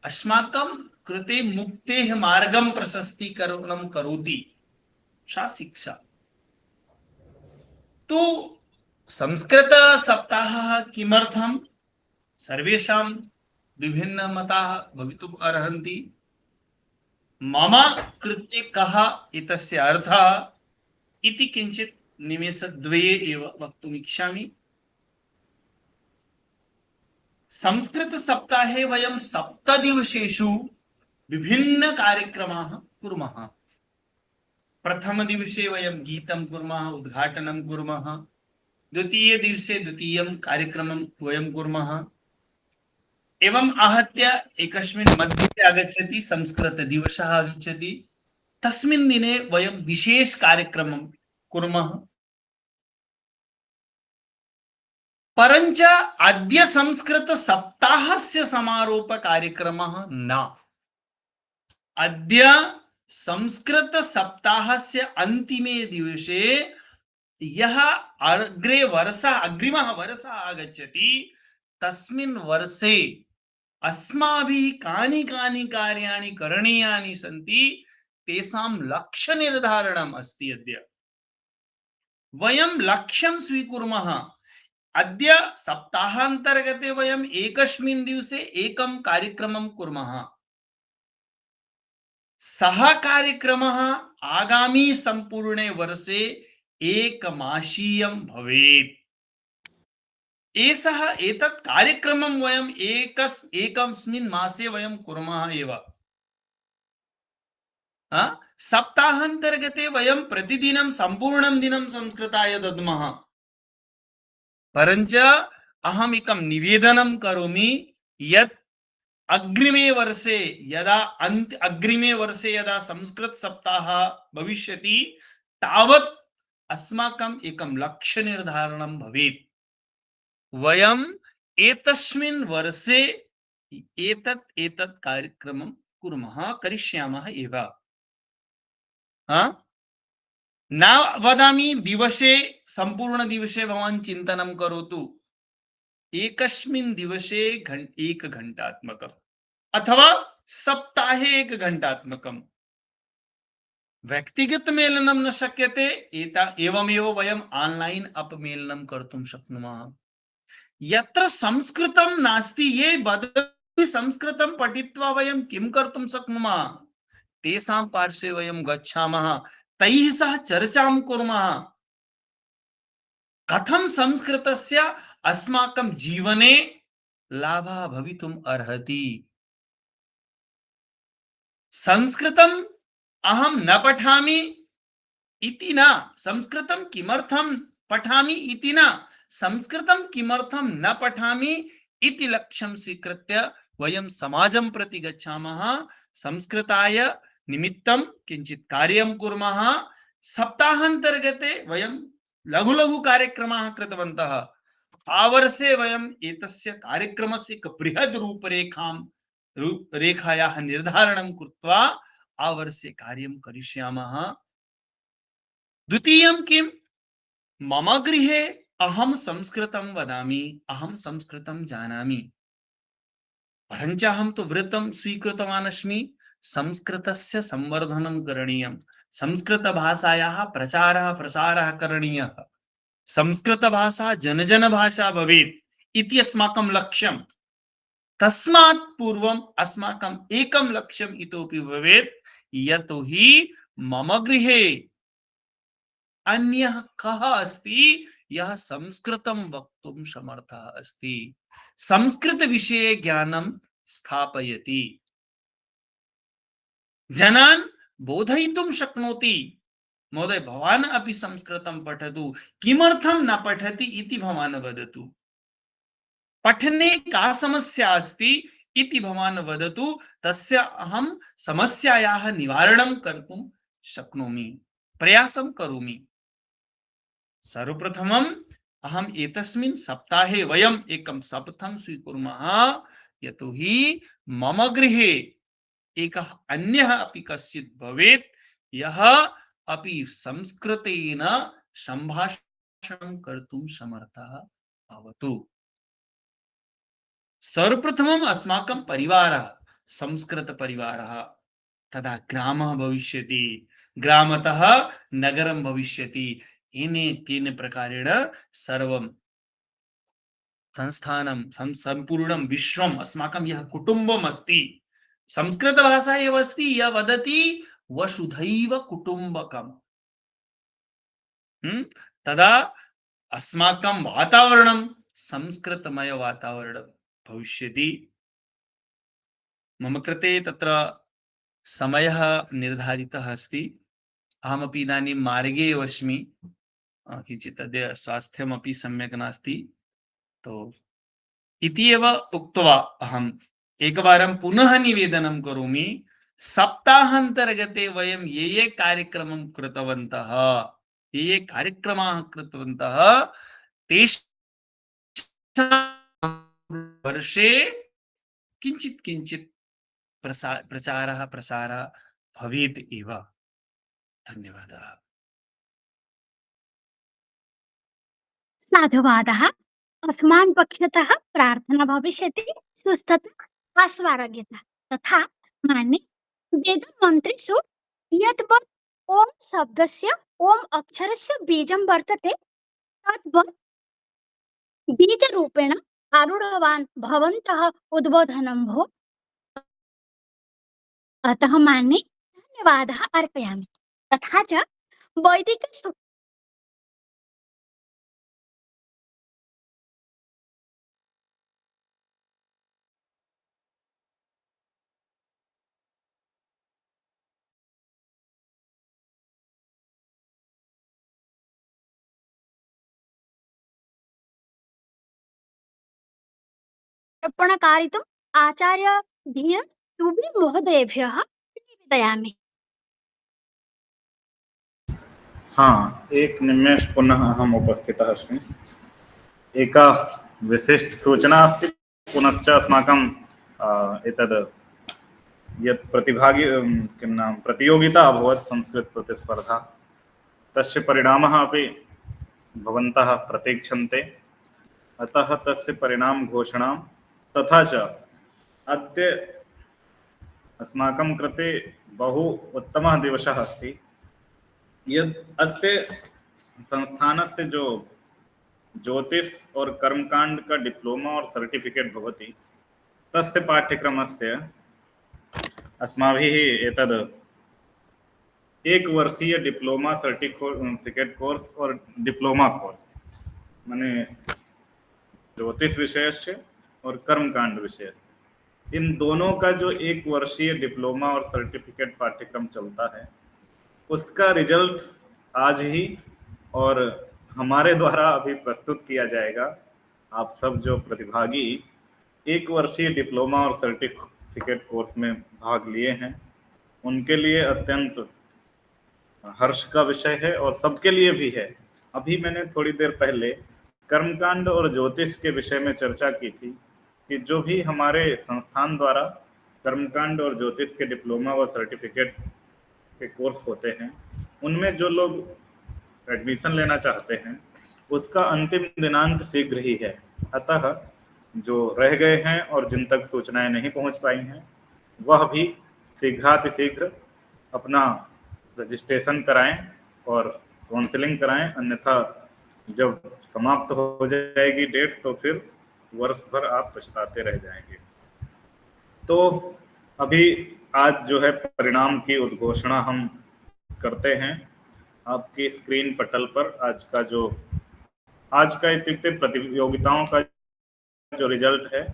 अस्माकं कृते मुक्तेः मार्गं प्रशस्तीकरणं करोति सा शिक्षा। तो संस्कृत सप्ताहः किमर्थं? सर्वेषां विभिन्न मताः भवितुम् अर्हन्ति। मम कृते कः एतस्य अर्थः इति किञ्चित् निमेषद्वये एव वक्तुम् इच्छामि। संस्कृत सप्ताहे वयं 7 दिवसेषु विभिन्न कार्यक्रमाः कुर्मः। प्रथम दिवसे वयं गीतं कुर्मः, उद्घाटनं कुर्मः। द्वितीय दिवसे द्वितीयं कार्यक्रमं वयं कुर्मः। एवम् आहत्य एकस्मिन् मध्ये आगच्छति संस्कृत दिवसः आगच्छति। तस्मिन् दिने वयं विशेष कार्यक्रमं कुर्मः। परञ्च अद्य संस्कृत सप्ताहस्य समारोप कार्यक्रमः न। अद्य संस्कृत सप्ताहस्य अन्तिमे दिवसे यः अग्रिमः वर्षः आगच्छति, तस्मिन् वर्षे अस्माभिः कानि कानि कार्याणि करणीयानि सन्ति, तेषां लक्ष्यनिर्धारणम् अस्ति। अद्य वयं लक्ष्यं स्वीकुर्मः। अद्य सप्ताहान्तर्गते वयम् एकस्मिन् दिवसे एकं कार्यक्रमं कुर्मः। सः कार्यक्रमः आगामी सम्पूर्णे वर्षे एकमासीयं भवेत्। एतत् कार्यक्रमं वयम् एकस्मिन् मासे वयं कुर्मः एव। सप्ताहान्तर्गते वयं प्रतिदिनं सम्पूर्णं दिनं संस्कृताय दद्मः। परञ्च अहम् एकं निवेदनं करोमि यत् अग्रिमे वर्षे यदा संस्कृत सप्ताह भविष्यति, तावत् अस्माकम् एकं लक्ष्य निर्धारणं भवेत्। वयम् एतस्मिन् वर्षे एतत् एतत् कार्यक्रमं कुर्मः करिष्यामः एव। हा? न वदामि दिवसे संपूर्ण दिवसे भवान् चिन्तनं करोतु, एकस्मिन् दिवसे 1 घण्टात्मकम् अथवा सप्ताहे 1 घण्टात्मकम्। व्यक्तिगत मेलनं न शक्यते, एवमेव वयम् ऑनलाइन अपमेलनं कर्तुं शक्नुमः। यत्र संस्कृतं नास्ति, ये वदन्ति संस्कृतं पठित्वा वयं किं कर्तुं शक्नुमः, तेषां पार्श्वे वयं गच्छामः, तैः सह चर्चां कुर्मः। कथं संस्कृतस्य अस्माकं जीवने लाभः भवितुम् अर्हति। संस्कृतम् अहं न पठामि इति न, संस्कृतं किमर्थं पठामि इति न, संस्कृतं किमर्थं न पठामि इति लक्ष्यं स्वीकृत्य वयं समाजं प्रति गच्छामः, संस्कृताय निमित्तं किञ्चित् कार्यं कुर्मः। सप्ताहान्तर्गते वयं लघु लघु कार्यक्रमाः कृतवन्तः। आवर्षे वयम् एतस्य कार्यक्रमस्य एक बृहद् रूपरेखायाः निर्धारणं कृत्वा आवर्षे कार्यं करिष्यामः। द्वितीयं किं, मम गृहे अहं संस्कृतं वदामि, अहं संस्कृतं जानामि, परञ्च अहं तु व्रतं स्वीकृतवान् अस्मि, संस्कृतस्य संवर्धनं करणीयं, संस्कृतभाषायाः प्रचारः प्रसारः करणीयः, संस्कृतभाषा जनजन भाषा भवेत् इति अस्माकं लक्ष्यं। तस्मात् पूर्वम् अस्माकम् एकं लक्ष्यम् इतोपि भवेत्, यतोहि मम गृहे अन्यः कः अस्ति यः संस्कृतं वक्तुं समर्थः अस्ति, संस्कृत विषये ज्ञानं स्थापयति, जनान् बोधयितुं शक्नोति। महोदय, भवान् अपि संस्कृतं पठतु, किमर्थं न पठति इति भवान् वदतु, पठने का समस्या अस्ति इति भवान् वदतु, तस्य अहं समस्यायाः निवारणं कर्तुं शक्नोमि, प्रयासं करोमि। सर्वप्रथमम् अहम् एतस्मिन् सप्ताहे वयम् एकं शपथं स्वीकुर्मः, यतोहि मम गृहे एकः अन्यः अपि कश्चित् भवेत् यः अपि संस्कृतेन सम्भाषणं कर्तुं समर्थः भवतु। सर्वप्रथमम् अस्माकं परिवारः संस्कृत परिवारः, तदा ग्रामः भविष्यति, ग्रामतः नगरं भविष्यति। तेन प्रकारेण सर्वं संस्थानं सम्पूर्णं विश्वम् अस्माकं यः कुटुम्बम् अस्ति, संस्कृतभाषा एव अस्ति, यः वदति वसुधैव कुटुम्बकम्। तदा अस्माकं वातावरणं संस्कृतमय वातावरणं भविष्यति। मम कृते तत्र समयः निर्धारितः अस्ति, अहमपि इदानीं मार्गे एव अस्मि, किञ्चित् अद्य स्वास्थ्यमपि सम्यक् नास्ति, तो इति एव उक्त्वा अहम् एकवारं पुनः निवेदनं करोमि, सप्ताहान्तर्गते वयं ये कार्यक्रमं कृतवन्तः, ये कार्यक्रमाः कृतवन्तः, तेषां वर्षे किञ्चित् किञ्चित् प्रचारः प्रसारः भवेत् एव। धन्यवादः। साधुवादः। अस्मान् पक्षतः प्रार्थना भविष्यति, सुस्थता आस्वारोग्यता तथा मान्ये वेदमन्त्रेषु यद्वत् ओम शब्दस्य ओम अक्षरस्य बीजं वर्तते, तद्वत् बीजरूपेण आरूढवान् भवन्तः उद्बोधनं भो। अतः मान्ये धन्यवादः अर्पयामि। तथा च वैदिक अर्पण कारितुम् आचार्य धीर सुबी महोदयेभ्यः निवेदयामि। हाँ, एक निमेष पुनः अहम् उपस्थितः अस्मि। एका विशिष्ट सूचना अस्ति, पुनश्च अस्माकं एतद् यत् किं नाम प्रतियोगिता अभवत् संस्कृतप्रतिस्पर्धा, तस्य परिणामः अपि भवन्तः प्रतीक्षन्ते। अतः तस्य परिणामघोषणां तथा च अद्य अस्माकं कृते बहु उत्तमः दिवसः अस्ति। यद् अस्य संस्थानस्य जो ज्योतिष और कर्मकांड का डिप्लोमा और सर्टिफिकेट भवति, तस्य पाठ्यक्रमस्य अस्माभिः एतद् एकवर्षीय डिप्लोमा सर्टिफिकेट कोर्स और डिप्लोमा कोर्स माने ज्योतिष विषयस्य और कर्मकांड विषय, इन दोनों का जो एक वर्षीय डिप्लोमा और सर्टिफिकेट पाठ्यक्रम चलता है, उसका रिजल्ट आज ही और हमारे द्वारा अभी प्रस्तुत किया जाएगा। आप सब जो प्रतिभागी एक वर्षीय डिप्लोमा और सर्टिफिकेट कोर्स में भाग लिए हैं, उनके लिए अत्यंत हर्ष का विषय है और सबके लिए भी है। अभी मैंने थोड़ी देर पहले कर्मकांड और ज्योतिष के विषय में चर्चा की थी कि जो भी हमारे संस्थान द्वारा कर्मकांड और ज्योतिष के डिप्लोमा और सर्टिफिकेट के कोर्स होते हैं, उनमें जो लोग एडमिशन लेना चाहते हैं, उसका अंतिम दिनांक शीघ्र ही है। अतः जो रह गए हैं और जिन तक सूचनाएं नहीं पहुंच पाई हैं, वह भी शीघ्रातिशीघ्र अपना रजिस्ट्रेशन कराएं और काउंसलिंग कराएं, अन्यथा जब समाप्त हो जाएगी डेट तो फिर वर्ष भर आप पछताते रह जाएंगे। तो अभी आज जो है परिणाम की उद्घोषणा हम करते हैं। आपकी स्क्रीन पटल पर आज का इत्युक्ते प्रतियोगिताओं का जो रिजल्ट है,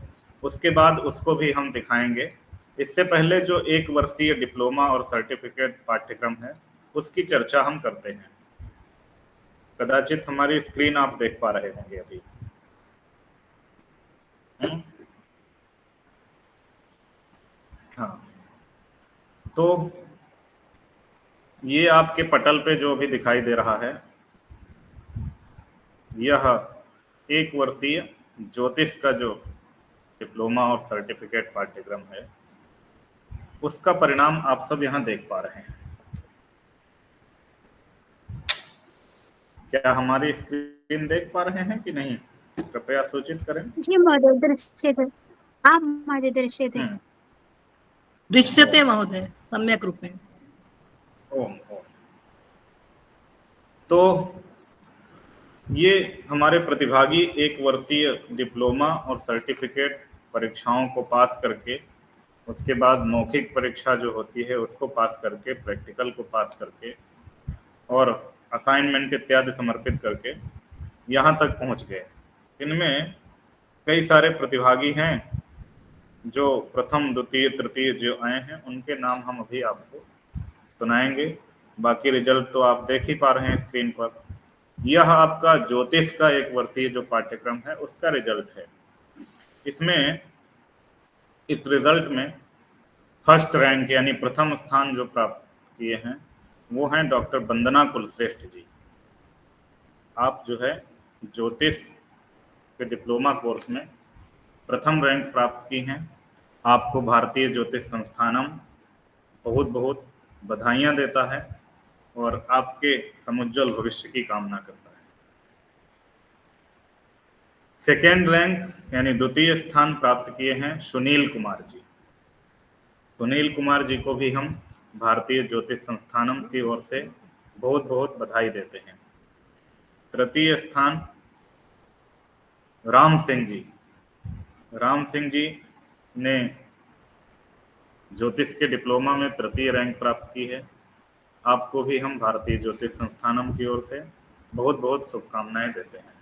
उसके बाद उसको भी हम दिखाएंगे। इससे पहले जो एक वर्षीय डिप्लोमा और सर्टिफिकेट पाठ्यक्रम है, उसकी चर्चा हम करते हैं। कदाचित हमारी स्क्रीन आप देख पा रहे होंगे अभी। हाँ, तो ये आपके पटल पे जो भी दिखाई दे रहा है, यह एक वर्षीय ज्योतिष का जो डिप्लोमा और सर्टिफिकेट पाठ्यक्रम है, उसका परिणाम आप सब यहाँ देख पा रहे हैं। क्या हमारी स्क्रीन देख पा रहे हैं कि नहीं? कृपया सूचित करें। जी महोदय, दृश्यते। आं महोदय, दृश्यते। दृश्यते महोदय, सम्यक रूपेण। ओम। तो ये हमारे प्रतिभागी एक वर्षीय डिप्लोमा और सर्टिफिकेट परीक्षाओं को पास करके, उसके बाद मौखिक परीक्षा जो होती है उसको पास करके, प्रैक्टिकल को पास करके और असाइनमेंट इत्यादि समर्पित करके यहाँ तक पहुँच गए। इनमें कई सारे प्रतिभागी हैं जो प्रथम, द्वितीय, तृतीय जो आए हैं, उनके नाम हम अभी आपको सुनाएंगे। बाकी रिजल्ट तो आप देख ही पा रहे हैं स्क्रीन पर। यह आपका ज्योतिष का एक वर्षीय जो पाठ्यक्रम है, उसका रिजल्ट है। इसमें इस रिजल्ट में फर्स्ट रैंक यानी प्रथम स्थान जो प्राप्त किए हैं, वो हैं डॉक्टर वंदना कुलश्रेष्ठ जी। आप जो है ज्योतिष के डिप्लोमा कोर्स में प्रथम रैंक प्राप्त की हैं। आपको भारतीय ज्योतिष संस्थानम बहुत बहुत बधाइयाँ देता है और आपके समुज्ज्वल भविष्य की कामना करता है। सेकेंड रैंक यानी द्वितीय स्थान प्राप्त किए हैं सुनील कुमार जी। सुनील कुमार जी को भी हम भारतीय ज्योतिष संस्थानम की ओर से बहुत बहुत बधाई देते हैं। तृतीय स्थान राम सिंह जी। राम सिंह जी ने ज्योतिष के डिप्लोमा में तृतीय रैंक प्राप्त की है। आपको भी हम भारतीय ज्योतिष संस्थानम की ओर से बहुत बहुत शुभकामनाएं देते हैं।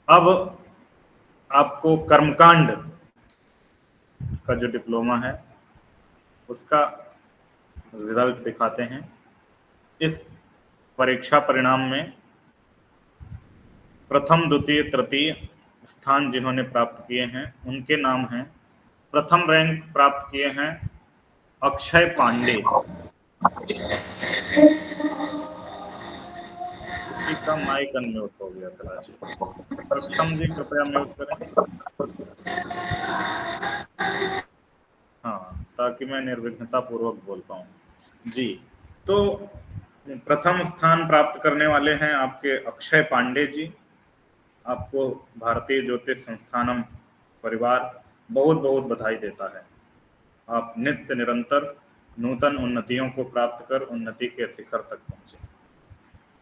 अब आपको कर्मकांड का जो डिप्लोमा है उसका रिजल्ट दिखाते हैं। इस परीक्षा परिणाम में प्रथम, द्वितीय, तृतीय स्थान जिन्होंने प्राप्त किए हैं, उनके नाम हैं। प्रथम रैंक प्राप्त किए हैं अक्षय पांडे। किसी का माइक अनम्यूट हो गया कदाचित। प्रथम जी कृपया म्यूट करें। हाँ, ताकि मैं निर्विघ्नता पूर्वक बोल पाऊँ। जी, तो प्रथम स्थान प्राप्त करने वाले हैं आपके अक्षय पांडे जी। आपको भारतीय ज्योतिष संस्थानम परिवार बहुत बहुत बधाई देता है। आप नित्य निरंतर नूतन उन्नतियों को प्राप्त कर उन्नति के शिखर तक पहुंचे।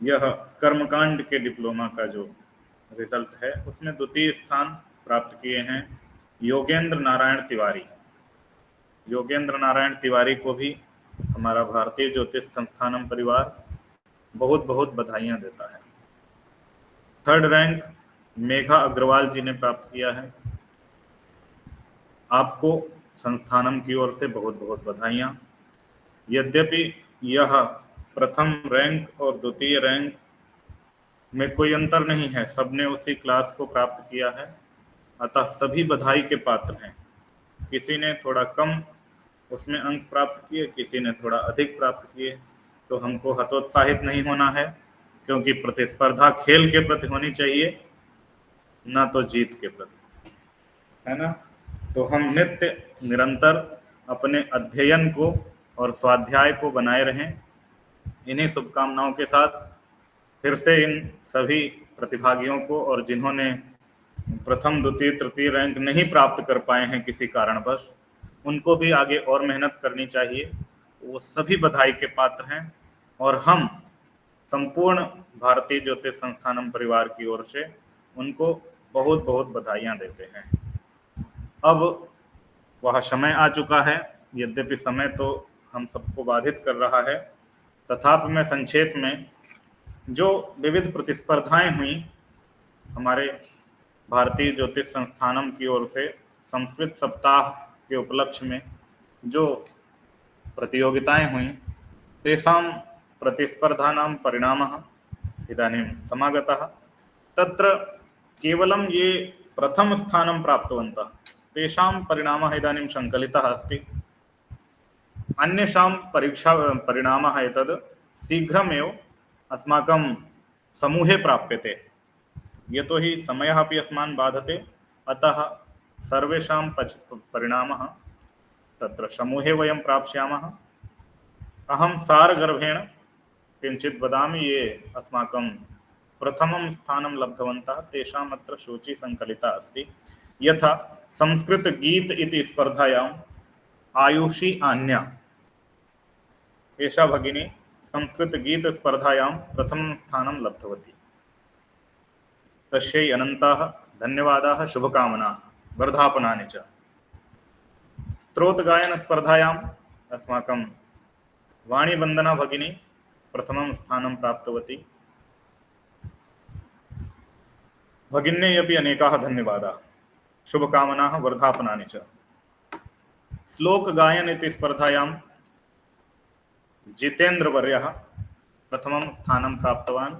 यह कर्मकांड के डिप्लोमा का जो रिजल्ट है उसमें द्वितीय स्थान प्राप्त किए हैं योगेंद्र नारायण तिवारी। योगेंद्र नारायण तिवारी को भी हमारा भारतीय ज्योतिष संस्थानम परिवार बहुत बहुत बधाइयां देता है। थर्ड रैंक मेघा अग्रवाल जी ने प्राप्त किया है। आपको संस्थानम की ओर से बहुत बहुत बधाइयां। यद्यपि यह प्रथम रैंक और द्वितीय रैंक में कोई अंतर नहीं है, सबने उसी क्लास को प्राप्त किया है, अतः सभी बधाई के पात्र हैं। किसी ने थोड़ा कम उसमें अंक प्राप्त किए, किसी ने थोड़ा अधिक प्राप्त किए, तो हमको हतोत्साहित नहीं होना है, क्योंकि प्रतिस्पर्धा खेल के प्रति होनी चाहिए, ना तो जीत के प्रति, है ना। तो हम नित्य निरंतर अपने अध्ययन को और स्वाध्याय को बनाए रहें। इन्हीं शुभकामनाओं के साथ फिर से इन सभी प्रतिभागियों को और जिन्होंने प्रथम द्वितीय तृतीय रैंक नहीं प्राप्त कर पाए हैं किसी कारणवश, उनको भी आगे और मेहनत करनी चाहिए। वो सभी बधाई के पात्र हैं और हम संपूर्ण भारतीय ज्योतिष संस्थानम परिवार की ओर से उनको बहुत बहुत बधाइयां देते हैं। अब वह समय आ चुका है, यद्यपि समय तो हम सबको बाधित कर रहा है, तथापि मैं संक्षेप में जो विविध प्रतिस्पर्धाएं हुई हमारे भारतीय ज्योतिष संस्थानम की ओर से संस्कृत सप्ताह के उपलक्ष्य में जो प्रतियोगिताएं हुई तेषां प्रतिस्पर्धानां परिणामः इदानीं समागतः। तत्र केवलं ये प्रथम स्थानं प्राप्तवन्तः तेषां परिणामः इदानीं सङ्कलितः अस्ति। अन्येषां परीक्षा परिणामः एतद् शीघ्रमेव अस्माकं समूहे प्राप्यते। यतोहि समयः अपि अस्मान् बाधते, अतः सर्वेषां परिणामः तत्र समूहे वयं प्राप्स्यामः। अहं सारगर्भेण किञ्चित् वदामि। ये अस्माकं प्रथमं स्थानं लब्धवन्तः तेषाम् अत्र सूची सङ्कलिता अस्ति। यथा संस्कृत गीत इति स्पर्धायाम् आयुषी आन्या, एषा भगिनी संस्कृत गीत स्पर्धायां प्रथमं स्थानं लब्धवती। तस्यै अनन्ताः धन्यवादाः, शुभकामनाः, वर्धापनानि च। स्तोत्रगायन स्पर्धायाम् अस्माकं वाणीवन्दना भगिनी प्रथमं स्थानं प्राप्तवती। भगिन्यै अपि अनेकाः धन्यवादाः, शुभकामनाः, वर्धापनानि च। श्लोकगायन इति स्पर्धायां जितेन्द्रवर्यः प्रथमं स्थानं प्राप्तवान्।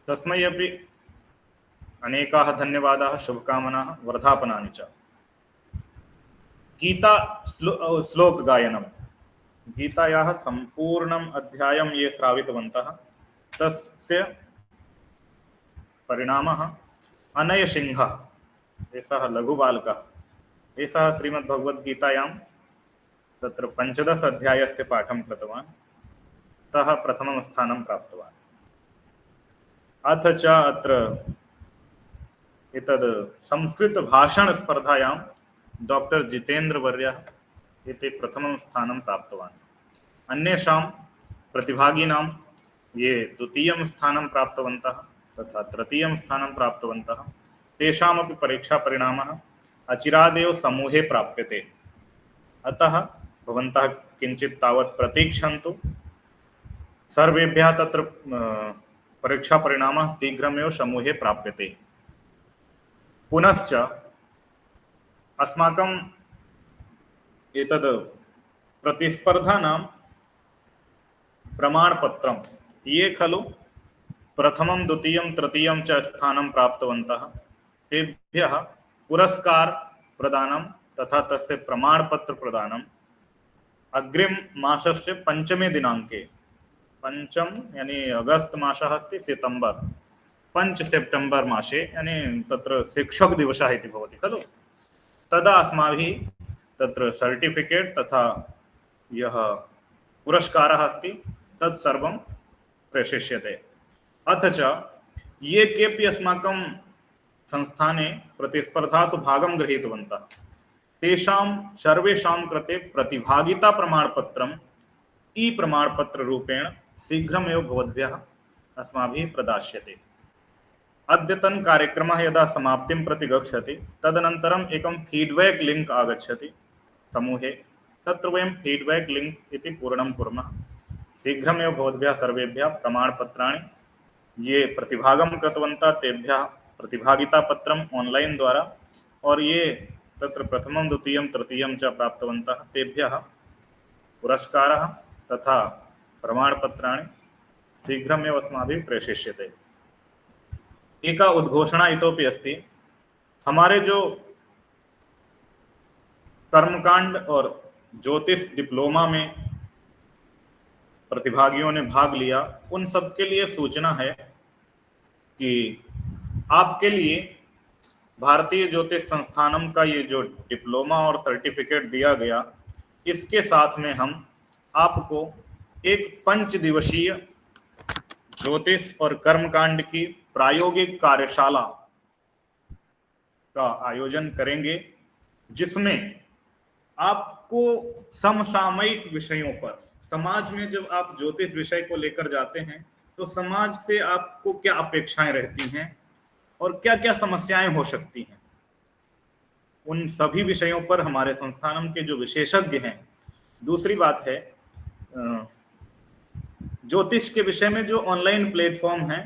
तस्मै अपि अनेकाः धन्यवादाः, शुभकामनाः, वर्धापनानि च। गीता श्लोक गायनं, गीतायाः सम्पूर्णम् अध्यायं ये श्रावितवन्तः तस्य परिणामः अनय सिंहः, एषः लघुबालकः, एषः श्रीमद्भगवद्गीतायां तत्र 15 अध्यायस्य पाठं कृतवान्, तः प्रथमं स्थानं प्राप्तवान्। अथ च अत्र एतद् संस्कृतभाषणस्पर्धायां डॉक्टर जितेन्द्रवर्यः इति प्रथमं स्थानं प्राप्तवान्। अन्येषां प्रतिभागिनां ये द्वितीयं स्थानं प्राप्तवन्तः तथा तृतीयं स्थानं प्राप्तवन्तः तेषामपि परीक्षापरिणामः अचिरादेव समूहे प्राप्यते। अतः भवन्तः किञ्चित् तावत् प्रतीक्षन्तु। सर्वेभ्यः तत्र परीक्षापरिणामः शीघ्रमेव समूहे प्राप्यते। पुनश्च अस्माकं एतद् प्रतिस्पर्धानां प्रमाणपत्रं ये खलु प्रथमं द्वितीयं तृतीयं च स्थानं प्राप्तवन्तः तेभ्यः पुरस्कार प्रदानं तथा तस्य प्रमाणपत्र प्रदानम् अग्रिम मासस्य 5मे दिनाङ्के, 5 यानी अगस्त मासः अस्ति, सितंबर 5 सेप्टेम्बर् मासे यानी तत्र शिक्षकदिवसः इति भवति खलु, तदा अस्माभिः तत्र सर्टिफिकेट् तथा यः पुरस्कारः अस्ति तत्सर्वं प्रेषयिष्यते। अथ च ये केऽपि अस्माकं संस्थाने प्रतिस्पर्धासु भागं गृहीतवन्तः तेषां सर्वेषां कृते प्रतिभागिताप्रमाणपत्रम् ई-प्रमाणपत्ररूपेण शीघ्रमेव भवद्भ्यः अस्माभिः प्रदास्यते। अद्यतनकार्यक्रमः यदा समाप्तिं प्रति गच्छति तदनन्तरम् एकं फीड्बैक् लिङ्क् आगच्छति समूहे, तत्र वयं फीड्बैक् लिङ्क् इति पूर्णं कुर्मः। शीघ्रमेव भवद्भ्यः सर्वेभ्यः प्रमाणपत्राणि ये प्रतिभागं कृतवन्तः तेभ्यः प्रतिभागितापत्रम् ऑनलाइन द्वारा और ये तत्र प्रथमं द्वितीयं तृतीयं च प्राप्तवन्तः तेभ्यः पुरस्कारः तथा प्रमाणपत्राणि शीघ्रमेव अस्माभिः प्रेषयिष्यते। एका उद्घोषणा इतोपि अस्ति। हमारे जो कर्मकांड और ज्योतिष डिप्लोमा में प्रतिभागियों ने भाग लिया उन सबके लिए सूचना है कि आपके लिए भारतीय ज्योतिष संस्थानम का ये जो डिप्लोमा और सर्टिफिकेट दिया गया, इसके साथ में हम आपको एक 5 दिवसीय ज्योतिष और कर्मकांड की प्रायोगिक कार्यशाला का आयोजन करेंगे, जिसमें आपको समसामयिक विषयों पर, समाज में जब आप ज्योतिष विषय को लेकर जाते हैं तो समाज से आपको क्या अपेक्षाएं रहती हैं और क्या क्या समस्याएं हो सकती हैं, उन सभी विषयों पर हमारे संस्थानम के जो विशेषज्ञ हैं। दूसरी बात है, ज्योतिष के विषय में जो ऑनलाइन प्लेटफॉर्म है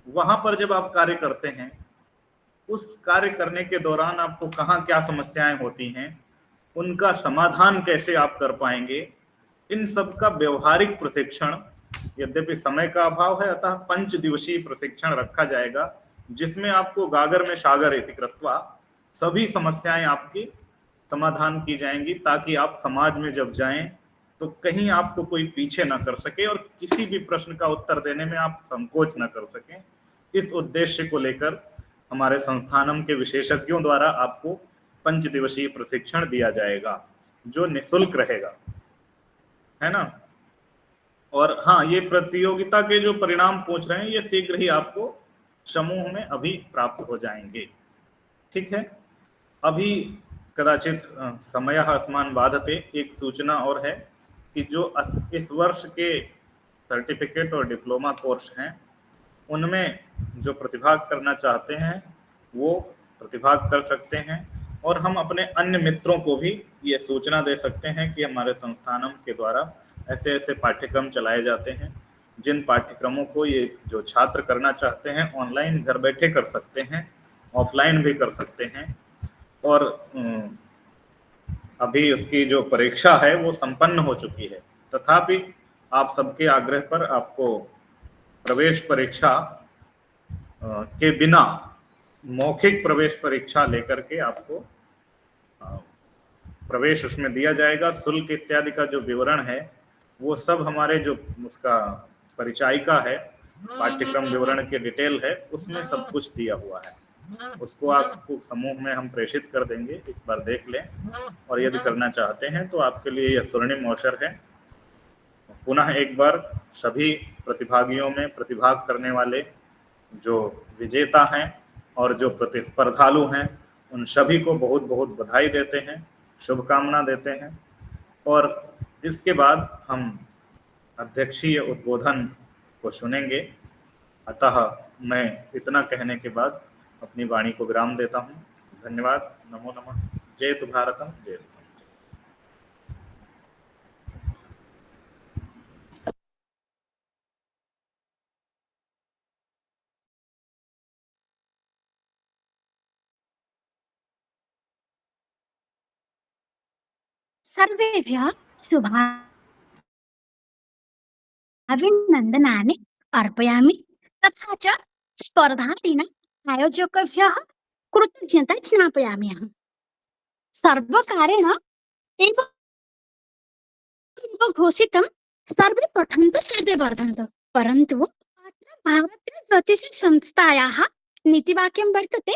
वहां पर जब आप कार्य करते हैं, उस कार्य करने के दौरान आपको कहाँ क्या समस्याएं होती हैं, उनका समाधान कैसे आप कर पाएंगे, इन सब का व्यवहारिक प्रशिक्षण, यद्यपि समय का अभाव है अतः 5 दिवसीय प्रशिक्षण रखा जाएगा, जिसमें आपको गागर में सागर इति कृत्वा सभी समस्याएं आपकी समाधान की जाएंगी, ताकि आप समाज में जब जाएं तो कहीं आपको कोई पीछे ना कर सके और किसी भी प्रश्न का उत्तर देने में आप संकोच न कर सकें। इस उद्देश्य को लेकर हमारे संस्थानम के विशेषज्ञों द्वारा आपको 5 दिवसीय प्रशिक्षण दिया जाएगा, जो निःशुल्क रहेगा, है ना। और हाँ, ये प्रतियोगिता के जो परिणाम पूछ रहे हैं ये शीघ्र ही आपको समूह में अभी प्राप्त हो जाएंगे, ठीक है। अभी कदाचित समय अस्मान् बाधते, एक सूचना और है कि जो इस वर्ष के सर्टिफिकेट और डिप्लोमा कोर्स हैं उनमें जो प्रतिभाग करना चाहते हैं वो प्रतिभाग कर सकते हैं, और हम अपने अन्य मित्रों को भी ये सूचना दे सकते हैं कि हमारे संस्थानम के द्वारा ऐसे ऐसे पाठ्यक्रम चलाए जाते हैं, जिन पाठ्यक्रमों को ये जो छात्र करना चाहते हैं ऑनलाइन घर बैठे कर सकते हैं, ऑफलाइन भी कर सकते हैं। और अभी उसकी जो परीक्षा है वो संपन्न हो चुकी है, तथापि आप सबके आग्रह पर आपको प्रवेश परीक्षा के बिना मौखिक प्रवेश परीक्षा लेकर के आपको प्रवेश उसमें दिया जाएगा। शुल्क इत्यादि का जो विवरण है वो सब हमारे जो उसका परिचायिका है, पाठ्यक्रम विवरण के डिटेल है, उसमें सब कुछ दिया हुआ है। उसको आपको समूह में हम प्रेषित कर देंगे, एक बार देख लें, और यदि करना चाहते हैं तो आपके लिए यह स्वर्णिम अवसर है। पुनः एक बार सभी प्रतिभागियों में प्रतिभाग करने वाले जो विजेता हैं और जो प्रतिस्पर्धालु हैं उन सभी को बहुत बहुत बधाई देते हैं, शुभकामना देते हैं। और इसके बाद हम अध्यक्षीय उद्बोधन को सुनेंगे। अतः मैं इतना कहने के बाद अपनी वाणी को विराम देता हूँ। धन्यवाद। नमो नमः। जयतु भारतम, जयतु संस्कृत। सर्वेभ्यः शुभाभिनन्दनानि अर्पयामि, तथा च स्पर्धार्थीनाम् आयोजकेभ्यः कृतज्ञता ज्ञापयामि। अहं सर्वकारेण एव घोषितं सर्वे पठन्तु सर्वे वर्धन्तु, परन्तु अत्र भारतीयज्योतिषसंस्थायाः नीतिवाक्यं वर्तते,